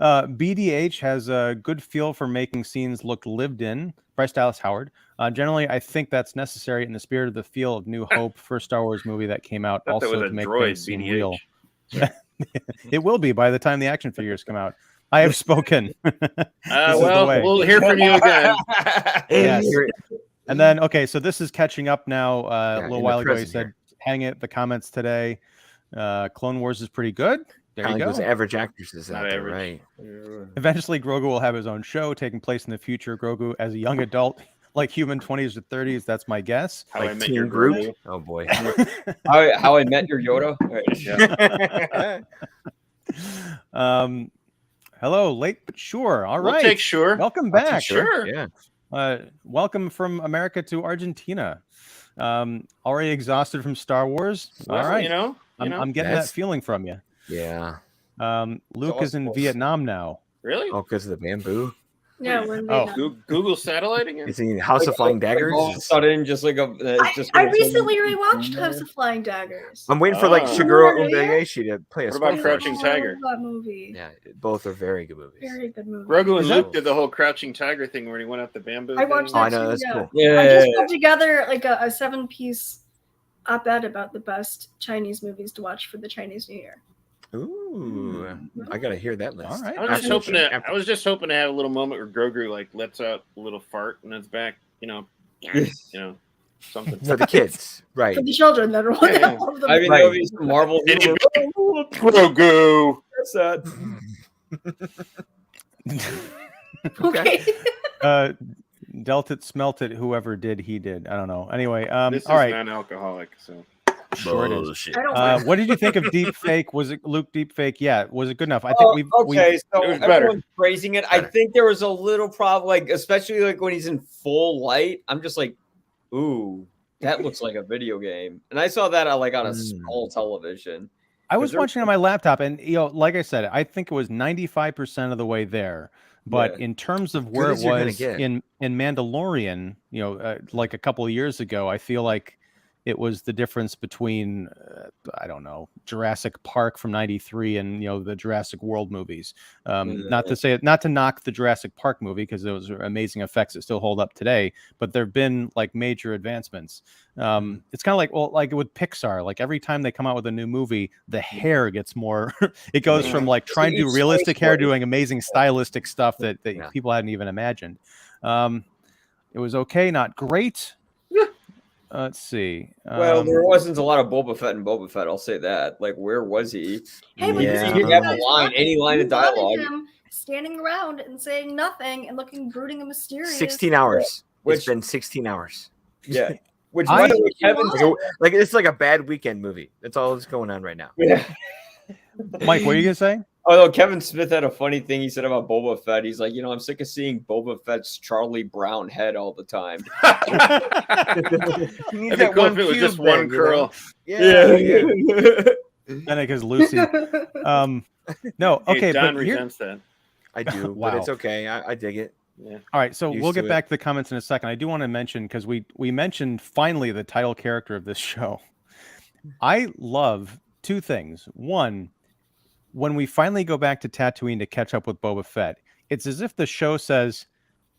BDH has a good feel for making scenes look lived in. Bryce Dallas Howard. Generally, I think that's necessary in the spirit of the feel of New Hope, first Star Wars movie that came out, also to make things seem real. It will be by the time the action figures come out. I have spoken. We'll hear from you again. Yes. And then, okay, so this is catching up now. A little while ago, he said, hang it, the comments today. Clone Wars is pretty good. There you go. Those average actresses out there, right? Eventually, Grogu will have his own show taking place in the future. Grogu as a young adult, like human 20s to 30s. That's my guess. How like I Met Your Groot. Oh boy. How I Met Your Yoda. Hello, late but sure. All right. We'll take sure. Welcome back. Sure. Yeah. Welcome from America to Argentina. Already exhausted from Star Wars. Well, all right. You know, I'm getting that feeling from you. Yeah. Luke is in Vietnam now. Really? Oh, because of the bamboo. Yeah, we're in Vietnam. Google satelliting it. Is he in House of Flying Daggers? All of a sudden, just like I recently rewatched House of Flying Daggers. I'm waiting for like Shigeru Obayashi to play a. What about Crouching Tiger? That movie. Yeah, both are very good movies. Very good movie. Grogu and Luke did the whole Crouching Tiger thing where he went up the bamboo. I watched that. I know, that's cool. Yeah. I just put together like a 7-piece op-ed about the best Chinese movies to watch for the Chinese New Year. Ooh, I gotta hear that list. All right. I was just hoping to have a little moment where Grogu like lets out a little fart in his back, something For the kids, right? For the children that are love them. I mean, there'll be some Marvel. Grogu. Okay. Dealt it, smelt it, whoever did, he did. I don't know. Anyway, This all is right. non-alcoholic, so. Sure it is. I don't What did you think of deep fake? Was it Luke deep fake? Yeah, was it good enough? I think So It was better. everyone's praising it. I think there was a little problem, like especially like when he's in full light. I'm just like, ooh, that looks like a video game. And I saw that on a small television. I was watching on my laptop, and like I said, I think it was 95% of the way there. But in terms of where it was in Mandalorian, like a couple of years ago, I feel like it was the difference between, I don't know, Jurassic Park from '93 and the Jurassic World movies. Not to knock the Jurassic Park movie because those are amazing effects that still hold up today. But there've been like major advancements. It's kind of like with Pixar. Like every time they come out with a new movie, the hair gets more. It goes from like trying to do realistic hair, doing amazing stylistic stuff that people hadn't even imagined. It was okay, not great. Let's see. Well, there wasn't a lot of Boba Fett in Boba Fett. I'll say that. Like, where was he? Hey, but He didn't have a line, any line of dialogue. Him standing around and saying nothing and looking brooding and mysterious. 16 hours. Which- It's been 16 hours. Yeah. Which I- by the way, Kevin. Like it's like a bad weekend movie. That's all that's going on right now. Yeah. Mike, what are you gonna say? Oh no, Kevin Smith had a funny thing he said about Boba Fett. He's like, I'm sick of seeing Boba Fett's Charlie Brown head all the time. He needs It'd be that cool one if it was cube just one then, curl. And because Lucy. No, okay, Hey, Don but here. resents that. I do, Wow. but it's okay. I dig it. Yeah. All right, so Used we'll to get it. back to the comments in a second. I do want to mention because we mentioned finally the title character of this show. I love two things. One, when we finally go back to Tatooine to catch up with Boba Fett, it's as if the show says,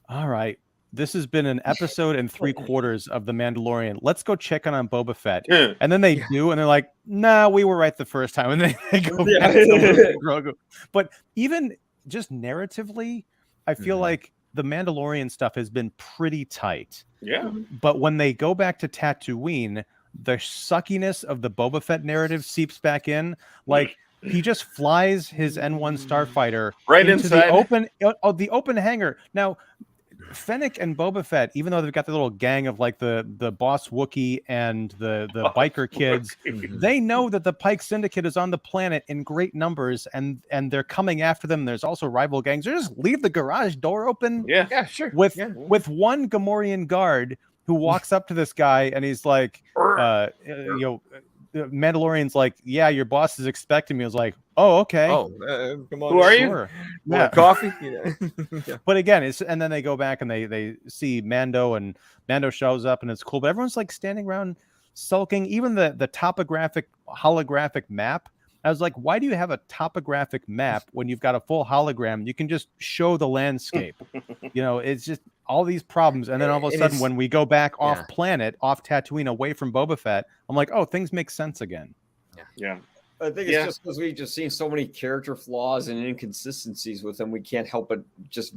"All right, this has been an episode and 3/4 of The Mandalorian. Let's go check on Boba Fett." And then they do, and they're like, "Nah, we were right the first time." And they go back to Grogu. But even just narratively, I feel like the Mandalorian stuff has been pretty tight. Yeah. But when they go back to Tatooine, the suckiness of the Boba Fett narrative seeps back in. Like, he just flies his N1 starfighter right into inside the open hangar. Now, Fennec and Boba Fett, even though they've got the little gang of like the boss Wookiee and the biker kids, they know that the Pike Syndicate is on the planet in great numbers, and they're coming after them. There's also rival gangs. They just leave the garage door open. Yeah, sure. With one Gamorrean guard who walks up to this guy and he's like, Mandalorian's like, yeah, your boss is expecting me. I was like, oh, okay. Oh, come on. Who are you? Yeah. Coffee. But again, and then they go back and they see Mando, and Mando shows up, and it's cool. But everyone's like standing around sulking. Even the topographic holographic map. I was like, why do you have a topographic map when you've got a full hologram? You can just show the landscape. It's just all these problems. And then all of a sudden, when we go back off planet, off Tatooine, away from Boba Fett, I'm like, oh, things make sense again. Yeah. I think it's just because we've just seen so many character flaws and inconsistencies with him. We can't help but just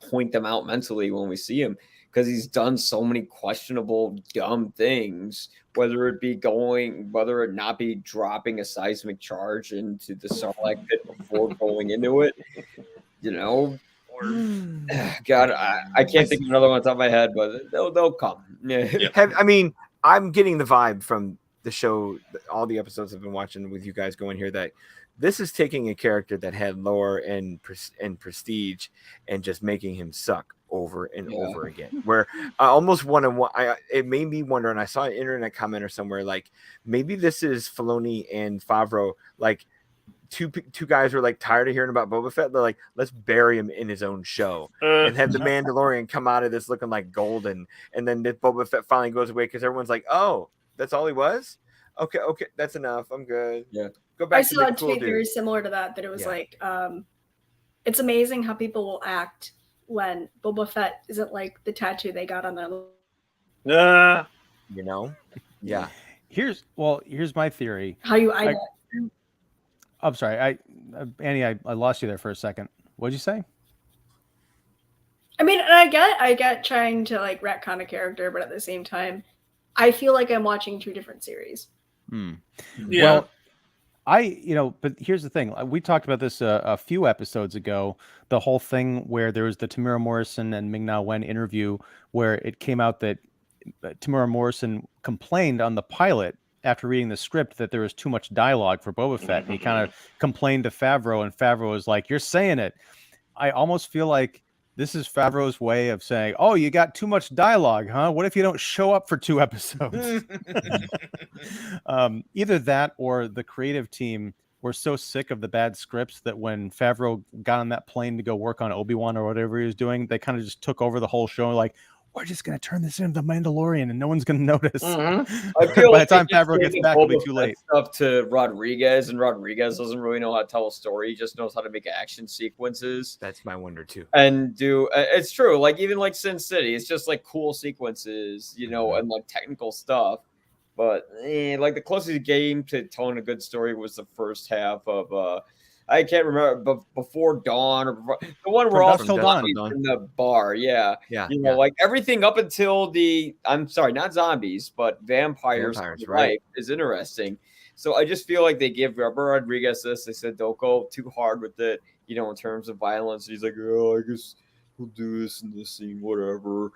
point them out mentally when we see him, because he's done so many questionable, dumb things, whether it not be dropping a seismic charge into the Sarlacc pit before going into it, God, I can't think of another one on top of my head, but they'll come. I'm getting the vibe from the show, all the episodes I've been watching with you guys going here, that this is taking a character that had lore and prestige and just making him suck over and over again. Where I almost it made me wonder, and I saw an internet comment or somewhere, like maybe this is Filoni and Favreau, like two guys were like tired of hearing about Boba Fett. They're like, let's bury him in his own show and have the Mandalorian come out of this looking like golden, and then Boba Fett finally goes away because everyone's like, oh, that's all he was? Okay, that's enough. I'm good. Yeah. Go back. I saw a tweet very similar to that it was like, it's amazing how people will act when Boba Fett isn't like the tattoo they got on their Yeah. Here's my theory. How you I'm sorry, Annie, I lost you there for a second. What'd you say? I mean, I get trying to like retcon a character, but at the same time, I feel like I'm watching two different series. Yeah. Well, but here's the thing. We talked about this a few episodes ago, the whole thing where there was the Tamara Morrison and Ming-Na Wen interview where it came out that Tamara Morrison complained on the pilot after reading the script that there was too much dialogue for Boba Fett. And he kind of complained to Favreau, and Favreau was like, you're saying it. I almost feel like this is Favreau's way of saying, oh, you got too much dialogue, huh? What if you don't show up for 2 episodes? Either that or the creative team were so sick of the bad scripts that when Favreau got on that plane to go work on Obi-Wan or whatever he was doing, they kind of just took over the whole show. Like, we're just going to turn this into The Mandalorian and no one's going to notice. I feel by the time Favreau gets back, it'll be too late. Stuff to Rodriguez, and Rodriguez doesn't really know how to tell a story. He just knows how to make action sequences. That's my wonder too. And it's true. Like even like Sin City, it's just like cool sequences, and like technical stuff. But like the closest game to telling a good story was the first half of I can't remember, but Before Dawn, or the one where all in the bar. Yeah. Like everything up until I'm sorry, not zombies, but vampires right, is interesting. So I just feel like they give Robert Rodriguez this. They said, don't go too hard with it, in terms of violence. He's like, oh, I guess we'll do this and this scene, whatever,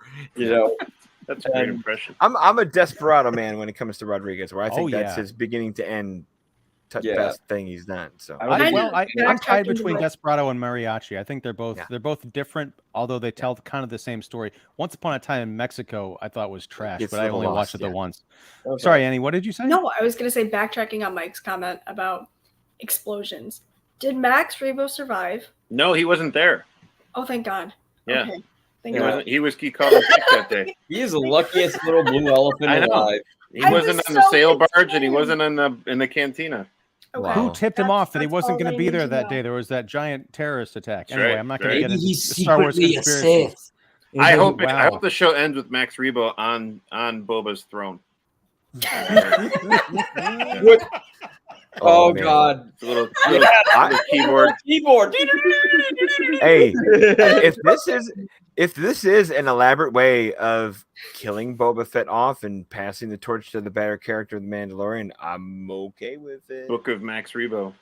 That's a great impression. I'm a Desperado man when it comes to Rodriguez, where I think that's his beginning to end best thing he's done. So I'm tied between Desperado and Mariachi. I think they're both different, although they tell kind of the same story. Once Upon a Time in Mexico, I thought was trash, but I only watched it the once. Okay. Sorry, Annie, what did you say? No, I was going to say, backtracking on Mike's comment about explosions. Did Max Rebo survive? No, he wasn't there. Oh, thank God. Yeah. Okay. He caught him sick that day. He is the luckiest little blue elephant alive. He wasn't on the sail barge, and he wasn't in the cantina. Okay. Wow. Who tipped him off that he wasn't going to be there that day? There was that giant terrorist attack. That's anyway, right, I'm not going to get into Star Wars conspiracy. I hope the show ends with Max Rebo on Boba's throne. Oh, man. God. The little keyboard. Hey, if this is an elaborate way of killing Boba Fett off and passing the torch to the better character of the Mandalorian, I'm okay with it. Book of Max Rebo.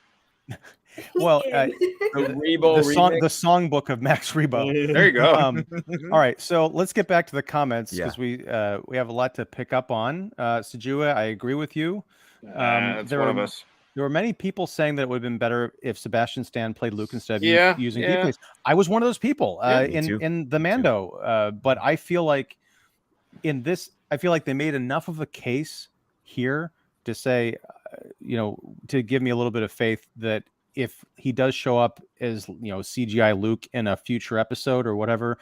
Well, the songbook of Max Rebo. There you go. All right, so let's get back to the comments because Yeah. we have a lot to pick up on. Sujewa, I agree with you. That's one of us. There were many people saying that it would have been better if Sebastian Stan played Luke instead of using yeah. Deep. I was one of those people me too. in the Mando, but I feel like in this, I feel like they made enough of a case here to say, to give me a little bit of faith that if he does show up as CGI Luke in a future episode or whatever,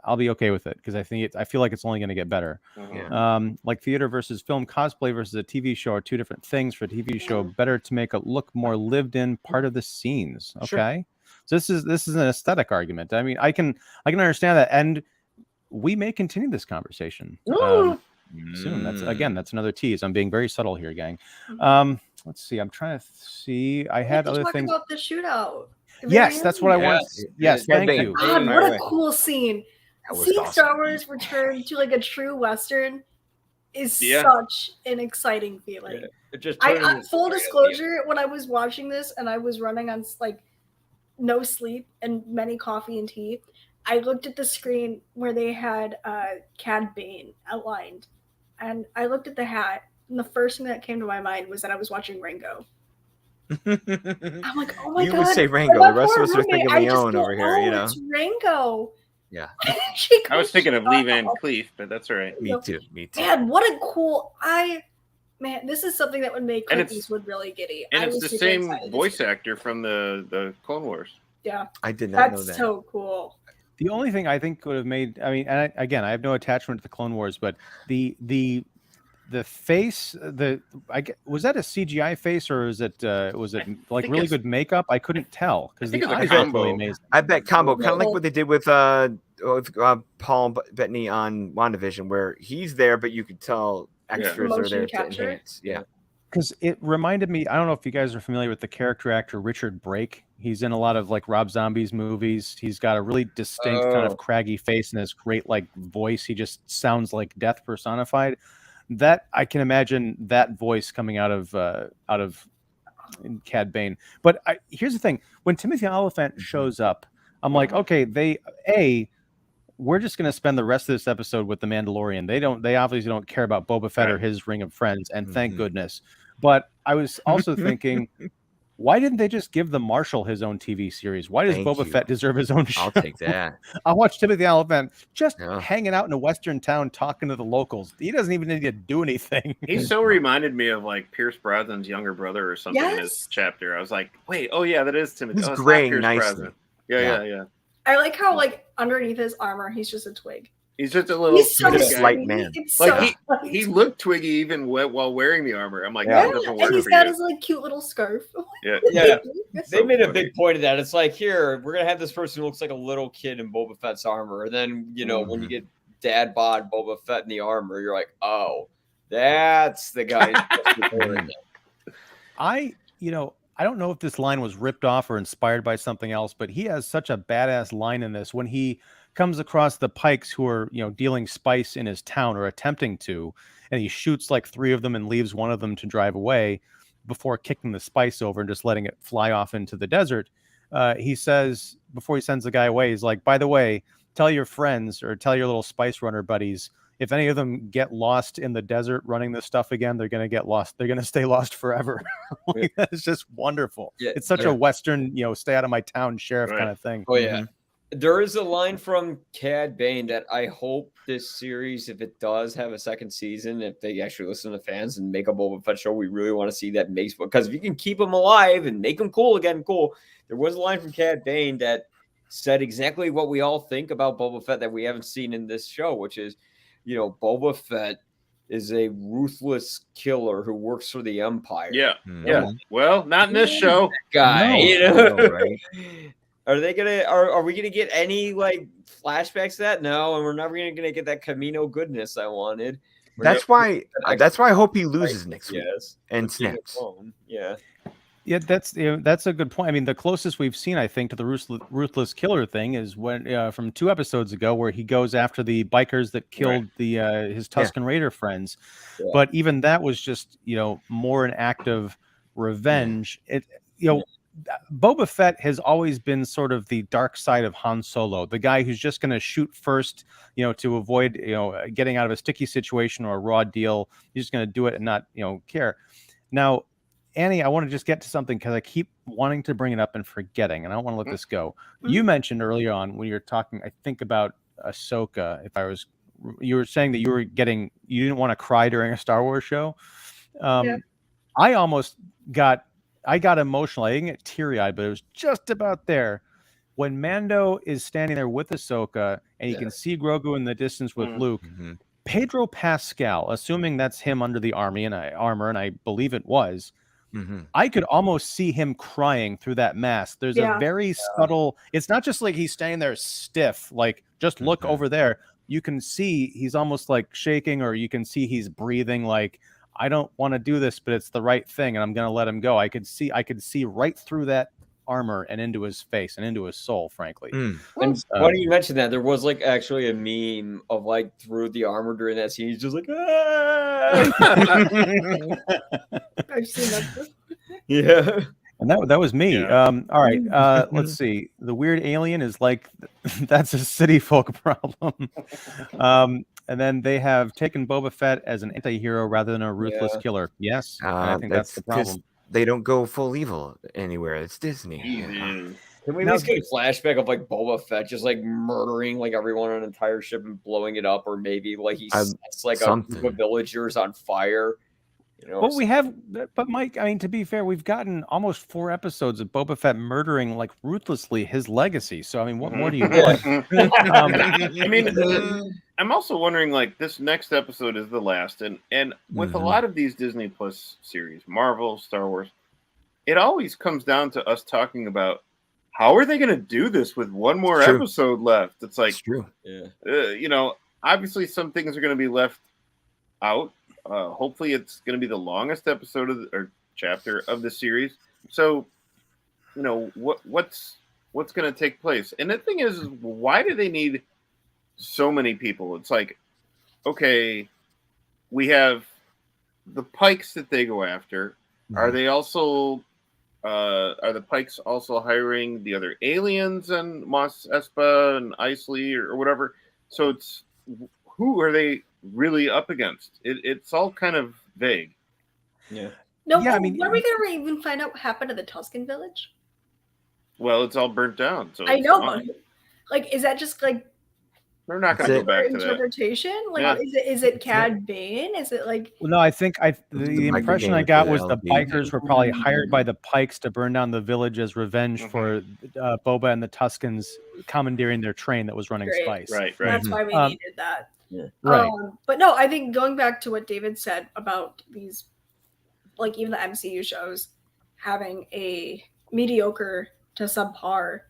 I'll be okay with it because I feel like it's only going to get better. Like theater versus film, cosplay versus a TV show are two different things. For a TV show, better to make it look more lived in part of the scenes. Okay, so this is an aesthetic argument. I mean, I can understand that, and we may continue this conversation soon. That's another tease. I'm being very subtle here, gang. Let's see. I'm trying to see. I had other things about the shootout. Yes, that's what I want. Yes, thank you. God, what a cool scene. Seeing awesome. Star Wars return to like a true Western is such an exciting feeling. Full disclosure, when I was watching this and I was running on like no sleep and many coffee and tea, I looked at the screen where they had Cad Bane outlined, and I looked at the hat, and the first thing that came to my mind was that I was watching Rango. I'm like, oh my God. You would say Rango. The rest of us are thinking Leon over here, It's Rango. Yeah. I was thinking of Lee Van Cleef, but that's all right. Me too. Man, what a cool... this is something that would make Clint Eastwood really giddy. And it's the same voice actor from the Clone Wars. Yeah. I did not know that. That's so cool. The only thing I think would have made, and I have no attachment to the Clone Wars, but the face, was that a CGI face or was it like really good makeup? I couldn't tell because the eyes are really amazing. I bet combo, kind of like what they did with Paul Bettany on WandaVision, where he's there, but you could tell extras are there to enhance. Yeah. Because it reminded me, I don't know if you guys are familiar with the character actor Richard Brake. He's in a lot of like Rob Zombie's movies. He's got a really distinct kind of craggy face and this great like voice. He just sounds like death personified. That I can imagine that voice coming out of Cad Bane. But here's the thing: when Timothy Olyphant shows up, I'm like, okay, we're just going to spend the rest of this episode with the Mandalorian. They obviously don't care about Boba Fett or his ring of friends, and thank goodness. But I was also thinking, why didn't they just give the Marshal his own TV series? Why does Boba Fett deserve his own show? I'll take that. I'll watch Timothy Olyphant just hanging out in a Western town talking to the locals. He doesn't even need to do anything. He so reminded me of like Pierce Brosnan's younger brother or something in this chapter. I was like, wait, that is Timothy. He's graying nicely. Yeah. I like how like underneath his armor, he's just a twig. He's just a little slight man. He looked twiggy even while wearing the armor. I'm like, that doesn't work. And he's got his like cute little scarf. Yeah. They made a big point of that. It's like, here, we're gonna have this person who looks like a little kid in Boba Fett's armor, and then when you get dad bod Boba Fett in the armor, you're like, oh, that's the guy. I don't know if this line was ripped off or inspired by something else, but he has such a badass line in this when he comes across the Pikes who are, dealing spice in his town or attempting to, and he shoots like 3 of them and leaves one of them to drive away before kicking the spice over and just letting it fly off into the desert. He says, before he sends the guy away, he's like, by the way, tell your friends or tell your little spice runner buddies, if any of them get lost in the desert running this stuff again, they're going to get lost. They're going to stay lost forever. It's just wonderful. Yeah, it's such a Western, stay out of my town sheriff kind of thing. Oh, yeah. There is a line from Cad Bane that I hope this series, if it does have a second season, if they actually listen to fans and make a Boba Fett show, we really want to see that makes, because if you can keep them alive and make them cool again, cool. There was a line from Cad Bane that said exactly what we all think about Boba Fett that we haven't seen in this show, which is, Boba Fett is a ruthless killer who works for the Empire. Yeah. Well, not in this show. Guy, right? Are we gonna get any like flashbacks to that? No, and we're never gonna get that Camino goodness I wanted. That's why I hope he loses next week and snaps. Yeah. Yeah, that's a good point. I mean, the closest we've seen, I think, to the ruthless killer thing is when from 2 episodes ago, where he goes after the bikers that killed his Tusken Raider friends. Yeah. But even that was just more an act of revenge. Boba Fett has always been sort of the dark side of Han Solo, the guy who's just going to shoot first, to avoid getting out of a sticky situation or a raw deal. He's just going to do it and not care. Now, Annie, I want to just get to something because I keep wanting to bring it up and forgetting, and I don't want to let this go. You mentioned earlier on when you were talking, I think, about Ahsoka. You were saying that you didn't want to cry during a Star Wars show. I got emotional. I didn't get teary-eyed, but it was just about there. When Mando is standing there with Ahsoka, and you can see Grogu in the distance with Luke, Pedro Pascal, assuming that's him under the armor, and I believe it was, I could almost see him crying through that mask. There's a very subtle, it's not just like he's standing there stiff, like just look over there. You can see he's almost like shaking, or you can see he's breathing like, I don't want to do this, but it's the right thing, and I'm going to let him go. I could see right through that armor and into his face and into his soul, frankly. And funny you mentioned that. There was like actually a meme of like through the armor during that scene. He's just like, ah! I've seen that. Yeah. And that was me. Yeah. All right. Let's see. The weird alien is like, that's a city folk problem. And then they have taken Boba Fett as an anti-hero rather than a ruthless killer. Yes. I think that's the problem. They don't go full evil anywhere. It's Disney. Mm-hmm. Can we just get a flashback of like Boba Fett just like murdering like everyone on an entire ship and blowing it up, or maybe like he sets like a group of villagers on fire? Well, we have, but Mike, I mean, to be fair, we've gotten almost 4 episodes of Boba Fett murdering like ruthlessly his legacy. So I mean, what more do you want? I mean, I'm also wondering, like, this next episode is the last, and with a lot of these Disney Plus series, Marvel, Star Wars, it always comes down to us talking about how are they going to do this with one more episode left. It's like, obviously some things are going to be left out. Hopefully it's going to be the longest episode or chapter of the series. So, what's going to take place? And the thing is, why do they need so many people? It's like, okay, we have the Pikes that they go after. Are they also are the Pikes also hiring the other aliens and Mos Espa and Isley or whatever? So it's, who are they really up against? It's all kind of vague. I mean, are we gonna even find out what happened to the Tusken village? Well, it's all burnt down. So I know, but like, is that just like they're not going to go back to that interpretation? Like, is it Cad Bane? Is it like? Well, no, I think the impression I got was the bikers were probably hired by the Pikes to burn down the village as revenge for Boba and the Tuskens commandeering their train that was running spice. Right. That's why we needed that. Yeah. Right. But no, I think going back to what David said about these, like even the MCU shows having a mediocre to subpar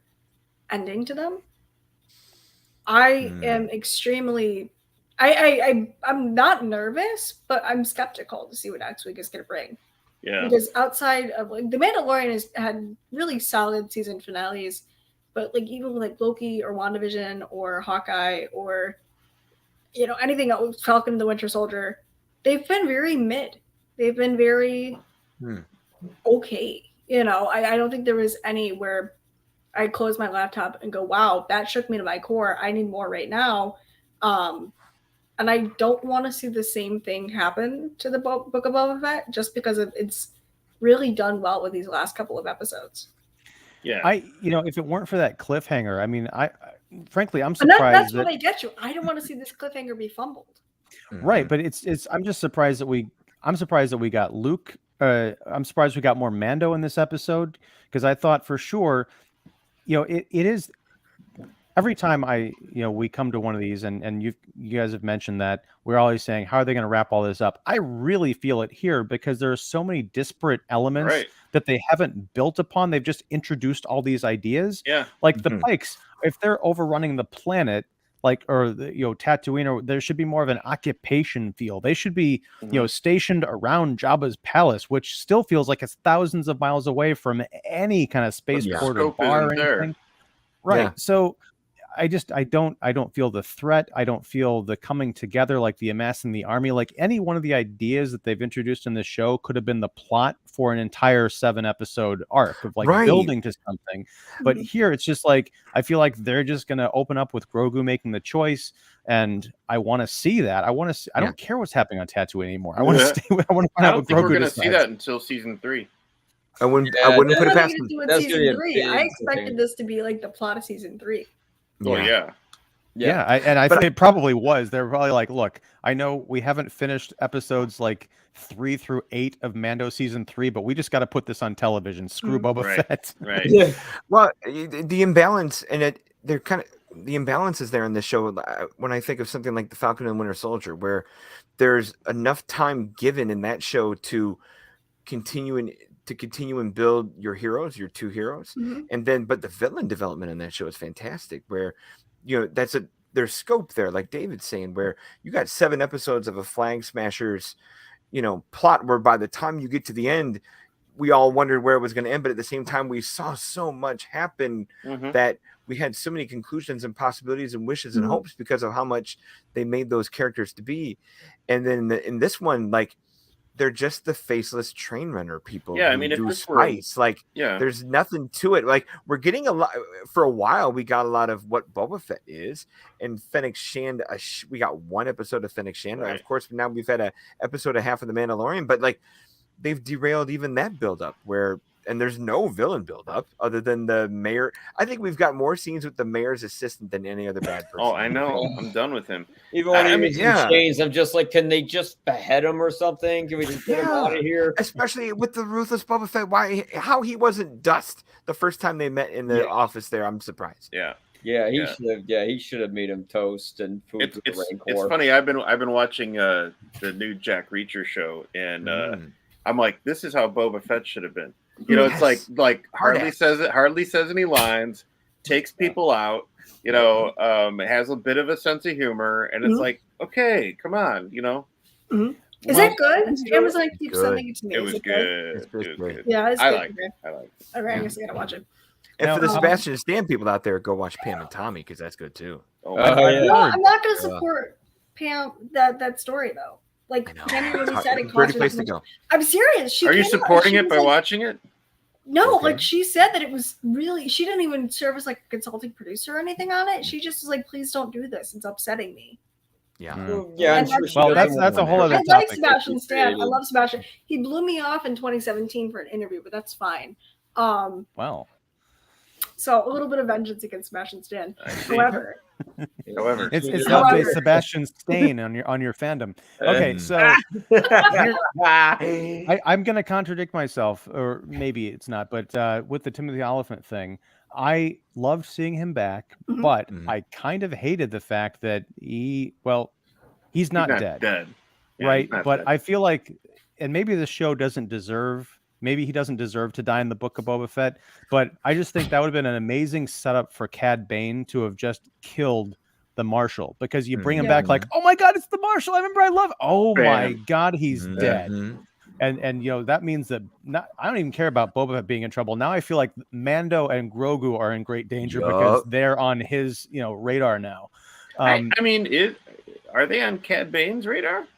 ending to them, I am extremely, I'm not nervous, but I'm skeptical to see what next week is going to bring. Yeah. Because outside of like The Mandalorian has had really solid season finales, but like even with like Loki or WandaVision or Hawkeye or anything else, Falcon and the Winter Soldier, they've been very mid. They've been very okay. I don't think there was any where I close my laptop and go, wow, that shook me to my core. I need more right now. And I don't want to see the same thing happen to the Book of Boba Fett just because it's really done well with these last couple of episodes. Yeah. If it weren't for that cliffhanger, I mean, frankly, I'm surprised. That's what I get you. I don't want to see this cliffhanger be fumbled. Right, but I'm just surprised that I'm surprised that we got Luke. I'm surprised we got more Mando in this episode, because I thought for sure, it is every time we come to one of these, and you guys have mentioned that we're always saying, how are they going to wrap all this up? I really feel it here because there are so many disparate elements that they haven't built upon. They've just introduced all these ideas. Yeah. Like the Pikes, if they're overrunning the planet, or Tatooine, or there should be more of an occupation feel. They should be, stationed around Jabba's palace, which still feels like it's thousands of miles away from any kind of spaceport or bar or anything. Right. Yeah. So I don't feel the threat. I don't feel the coming together, like the amassing the army. Like any one of the ideas that they've introduced in this show could have been the plot for an entire 7-episode arc of building to something. But here it's just like, I feel like they're just going to open up with Grogu making the choice. And I want to see that. I don't care what's happening on Tatooine anymore. I want to stay. I want to find out what Grogu decides. I don't think we're going to see that until season 3. I wouldn't put it past them. Season 3. I expected this to be like the plot of season 3. Oh yeah. I think it probably was. They're probably like, look, I know we haven't finished episodes 3 through 8 of Mando season 3, but we just got to put this on television. Screw Boba Fett. Right. Yeah. Well, the imbalance and they're kind of the imbalance is there in this show. When I think of something like the Falcon and Winter Soldier, where there's enough time given in that show to continue and build your heroes, your 2 heroes. And then, but the villain development in that show is fantastic, where, there's scope there, like David's saying, where you got 7 episodes of a Flag Smashers, plot where by the time you get to the end, we all wondered where it was going to end. But at the same time, we saw so much happen that we had so many conclusions and possibilities and wishes and hopes because of how much they made those characters to be. And then in this one, they're just the faceless train runner people. Yeah, I mean, if do this spice, there's nothing to it. We're getting a lot for a while. We got a lot of what Boba Fett is, and Fennec Shand. We got 1 episode of Fennec Shand. Right. Of course, now we've had an episode and a half of the Mandalorian, but they've derailed even that buildup. And there's no villain buildup other than the mayor. I think we've got more scenes with the mayor's assistant than any other bad person. Oh, I know. I'm done with him. Even when he was in chains, I'm just like, can they just behead him or something? Can we just get him out of here? Especially with the ruthless Boba Fett. How he wasn't dust the first time they met in the office there. I'm surprised. Yeah. Yeah, he should have made him toast and food. It's funny. I've been watching the new Jack Reacher show, and I'm like, this is how Boba Fett should have been. It's like hardly says any lines, takes people out, has a bit of a sense of humor, and it's like, okay, come on, Is it good? Amazon keeps sending it to me. It was good. It was good. Yeah, it's I good. like it. Okay, I guess I gotta watch it. And for the Sebastian Stan people out there, go watch Pam and Tommy because that's good too. No, I'm not gonna support Pam that story though. Pam really said it cost place to go. I'm serious. Are you supporting it by watching it? No, she said that it was really. She didn't even serve as a consulting producer or anything on it. She just was like, "Please don't do this. It's upsetting me." Yeah. Yeah. Well, that's a whole other topic. I like Sebastian Stan. I love Sebastian. He blew me off in 2017 for an interview, but that's fine. Wow. So a little bit of vengeance against Sebastian Stan. However, it's not a Sebastian Stain on your fandom. Okay, so I'm going to contradict myself, or maybe it's not, but with the Timothy Oliphant thing, I loved seeing him back, but I kind of hated the fact that he's not dead. Yeah, right? But dead. I feel like, and maybe the show doesn't deserve. Maybe he doesn't deserve to die in the Book of Boba Fett, but I just think that would have been an amazing setup for Cad Bane to have just killed the Marshal, because you bring him back like, oh my God, it's the Marshal. My God, he's dead. And that means that I don't even care about Boba Fett being in trouble. Now I feel like Mando and Grogu are in great danger because they're on his radar now. Are they on Cad Bane's radar?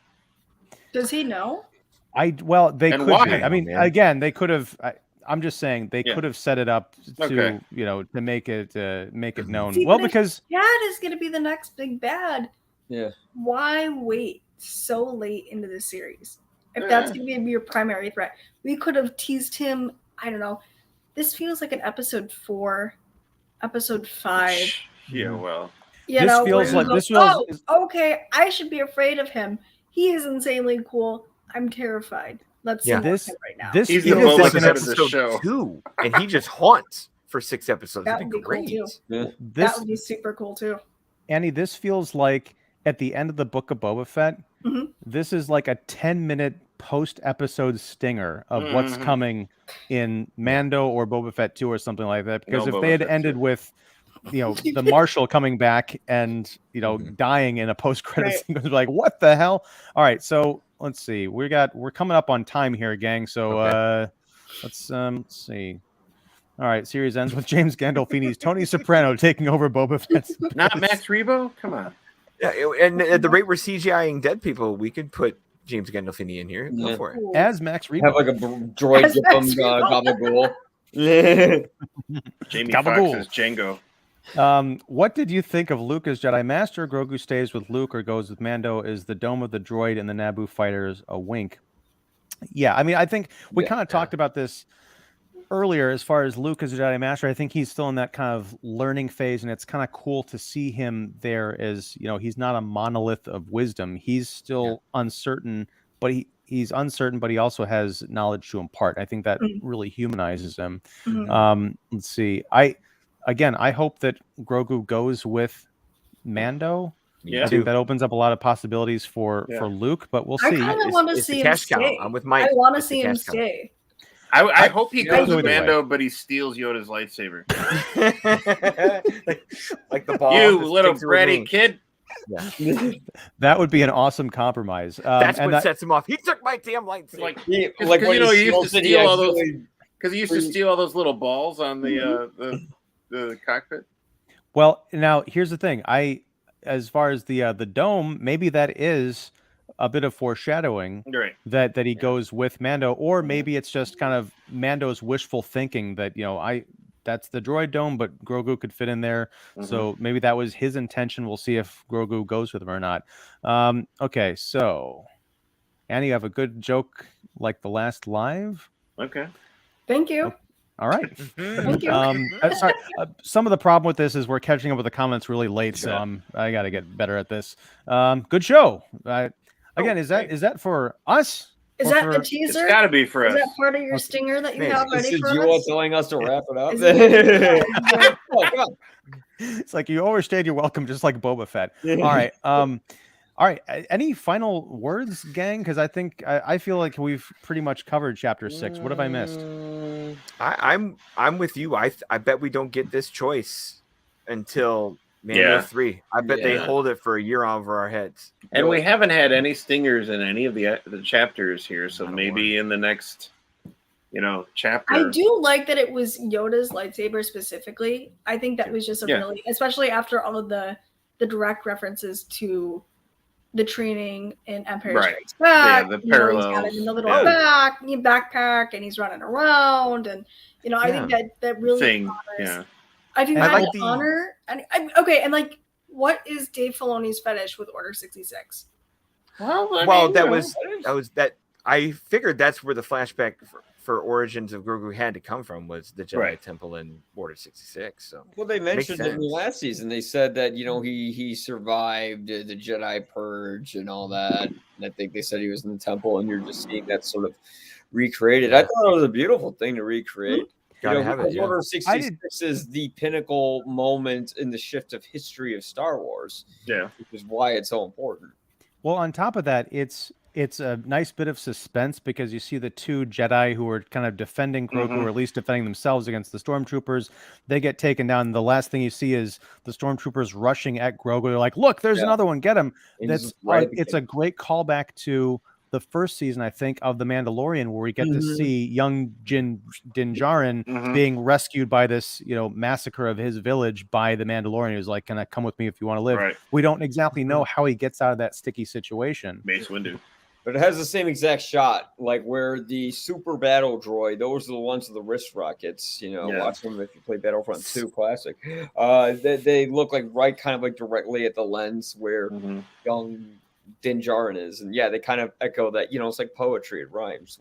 Does he know? They could be. I mean, again, they could have. I'm just saying they could have set it up to to make it known. See, because Cad is going to be the next big bad. Yeah. Why wait so late into the series if that's going to be your primary threat? We could have teased him. I don't know. This feels like an episode 4, episode 5. Yeah. Well. Okay. I should be afraid of him. He is insanely cool. I'm terrified. Let's see this right now. He's the most like episode 2, and he just haunts for 6 episodes. That would be great. Cool too. That would be super cool too. Annie, this feels like at the end of the Book of Boba Fett, this is like a 10-minute post-episode stinger of what's coming in Mando or Boba Fett 2 or something like that. Because if they had ended with the Marshal coming back and dying in a post-credit sequence. Like, what the hell? All right, so let's see. We're coming up on time here, gang. So let's see. All right, series ends with James Gandolfini's Tony Soprano taking over Boba Fett. Not Max Rebo? Come on. Yeah, and at the rate we're CGIing dead people, we could put James Gandolfini in here. Go for it. As Max Rebo. Have like a droid give him Gabagool. Jamie Foxx's Django. What did you think of Luke as Jedi Master? Grogu stays with Luke or goes with Mando? Is the dome of the droid and the Naboo fighters a wink? Yeah, I mean, I think we kind of talked about this earlier as far as Luke as a Jedi Master. I think he's still in that kind of learning phase, and it's kind of cool to see him there as, he's not a monolith of wisdom. He's still uncertain, but he's uncertain, but he also has knowledge to impart. I think that really humanizes him. Let's see. I hope that Grogu goes with Mando. Yeah. I think that opens up a lot of possibilities for Luke, but we'll see. I kind of want to see him stay. I'm with Mike. I want to see him stay. I hope he goes with Mando, but he steals Yoda's lightsaber. like the ball. You little bratty kid. Yeah. That would be an awesome compromise. That's what sets him off. He took my damn lightsaber. He used to steal all those because he used to steal all those little balls on the cockpit. Well, now here's the thing. As far as the dome, maybe that is a bit of foreshadowing that he goes with Mando, or maybe it's just kind of Mando's wishful thinking that that's the droid dome, but Grogu could fit in there. So maybe that was his intention. We'll see if Grogu goes with him or not. Okay, so Annie, you have a good joke like the last live? Okay. Thank you. All right. Thank you. Sorry. Some of the problem with this is we're catching up with the comments really late, so I got to get better at this. Good show. Again, is that for us? Is that a teaser? It's got to be for us. Is that part of your stinger that you have ready for us? You telling us to wrap it up? It's like you overstayed your welcome, just like Boba Fett. All right. All right. Any final words, gang? Because I think I feel like we've pretty much covered Chapter 6. What have I missed? I'm with you. I bet we don't get this choice until Mando 3. I bet they hold it for a year over our heads. And we haven't had any stingers in any of the chapters here, so maybe in the next chapter. I do like that it was Yoda's lightsaber specifically. I think that was just a really, especially after all of the direct references to the training in Empire Strikes Back. Yeah, the parallels. He's got it in the little backpack, and he's running around, and I think that really honors. I think that's an honor. And like, what is Dave Filoni's fetish with Order 66? Well, that was I figured that's where the flashback for origins of Grogu had to come from, was the Jedi Temple in Order 66. So they mentioned it in the last season. They said that he survived the Jedi purge and all that. And I think they said he was in the temple, and you're just seeing that sort of recreated. I thought it was a beautiful thing to recreate. Order 66 is the pinnacle moment in the shift of history of Star Wars. Yeah, which is why it's so important. Well, on top of that, it's a nice bit of suspense because you see the two Jedi who are kind of defending Grogu, or at least defending themselves against the stormtroopers. They get taken down. The last thing you see is the stormtroopers rushing at Grogu. They're like, "Look, there's another one. Get him!" It's a great callback to the first season, I think, of The Mandalorian, where we get to see young Din Djarin being rescued by this, massacre of his village by the Mandalorian. Who's like, "Can I come with me if you want to live?" Right. We don't exactly know how he gets out of that sticky situation. Mace Windu. But it has the same exact shot, like where the super battle droid, those are the ones with the wrist rockets, watch them if you play Battlefront 2 Classic. They look like kind of directly at the lens where young Din Djarin is. And they kind of echo that, it's like poetry, it rhymes.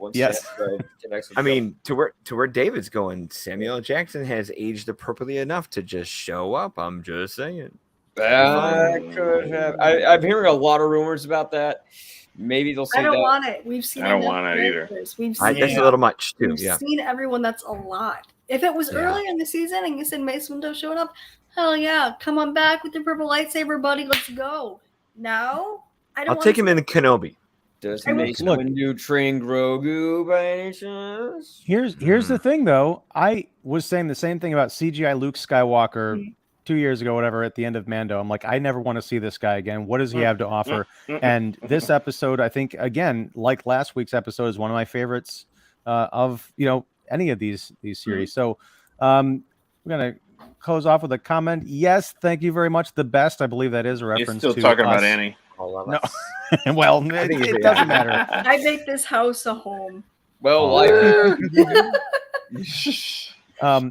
I mean, to where David's going, Samuel L. Jackson has aged appropriately enough to just show up. I'm just saying. I'm hearing a lot of rumors about that. Maybe they'll say I don't want it. We've seen. I don't want it either. We've seen. That's a little much too. We've seen everyone. That's a lot. If it was earlier in the season and you said Mace Windu showing up, hell yeah, come on back with your purple lightsaber, buddy. Let's go. Now, I'll take him in the Kenobi. Does Mace Windu train Grogu by any chance? Here's the thing, though. I was saying the same thing about CGI Luke Skywalker 2 years ago, whatever, at the end of Mando. I'm like, I never want to see this guy again. What does he have to offer? And this episode, I think, again, like last week's episode, is one of my favorites of any of these series. So we're gonna close off with a comment. Yes, thank you very much. The best, I believe that is a reference He's still to talking us. about Annie. No, well, it doesn't matter. I make this house a home. Well,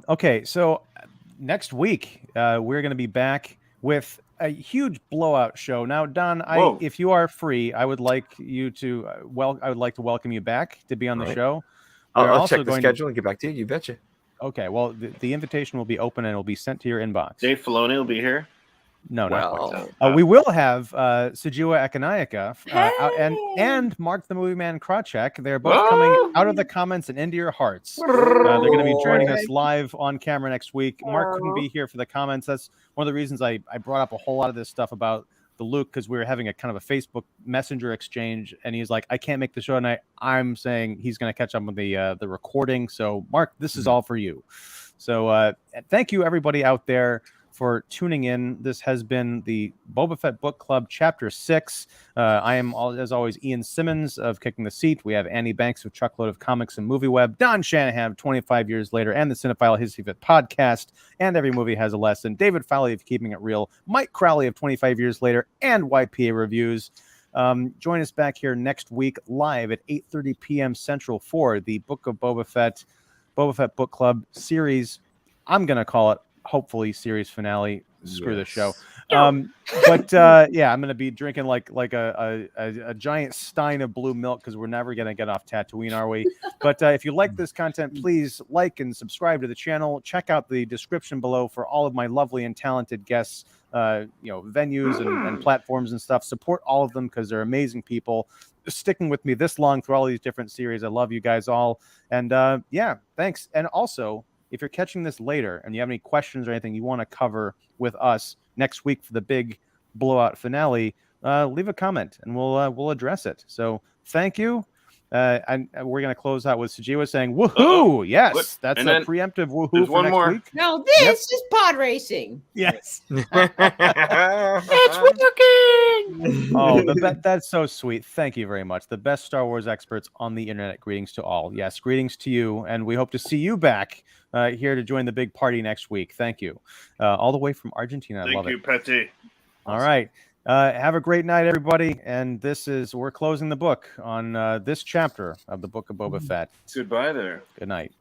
okay, so next week we're going to be back with a huge blowout show. Now, Don, if you are free, I would like you to I would like to welcome you back to be on the show. I'll check the schedule and get back to you. You betcha. Okay, well, the invitation will be open and it will be sent to your inbox. Dave Filoni will be here. No, we will have Sujewa Ekanayake and Mark the Movie Man Krawczyk. They're both coming out of the comments and into your hearts. They're going to be joining us live on camera next week. Mark couldn't be here for the comments. That's one of the reasons I brought up a whole lot of this stuff about the Luke, because we were having a kind of a Facebook Messenger exchange, and he's like, I can't make the show tonight. I'm saying he's going to catch up with the recording. So, Mark, this is all for you. So thank you, everybody out there, for tuning in. This has been the Boba Fett Book Club, Chapter 6. I am, as always, Ian Simmons of Kicking the Seat. We have Annie Banks of Truckload of Comics and Movie Web, Don Shanahan of 25 Years Later, and the Cinephile History of It podcast, and Every Movie Has a Lesson, David Fowley of Keeping It Real, Mike Crowley of 25 Years Later, and YPA Reviews. Join us back here next week live at 8:30 p.m. Central for the Book of Boba Fett Book Club series. I'm going to call it, hopefully, series finale. Screw the show. But I'm going to be drinking like a giant stein of blue milk, because we're never going to get off Tatooine, are we? But if you like this content, please like and subscribe to the channel. Check out the description below for all of my lovely and talented guests, venues and platforms and stuff. Support all of them, because they're amazing people sticking with me this long through all these different series. I love you guys all. And thanks. And also, if you're catching this later and you have any questions or anything you want to cover with us next week for the big blowout finale, leave a comment and we'll address it. So thank you. And we're going to close out with Sujewa saying, woohoo! Yes, that's a preemptive woohoo for next week. No, this is pod racing. Yes. It's working! Oh, that's so sweet. Thank you very much. The best Star Wars experts on the internet. Greetings to all. Yes, greetings to you. And we hope to see you back here to join the big party next week. Thank you. All the way from Argentina. I love it. Thank you, Petty. All right. Have a great night, everybody. And we're closing the book on this chapter of the Book of Boba Fett. Goodbye there. Good night.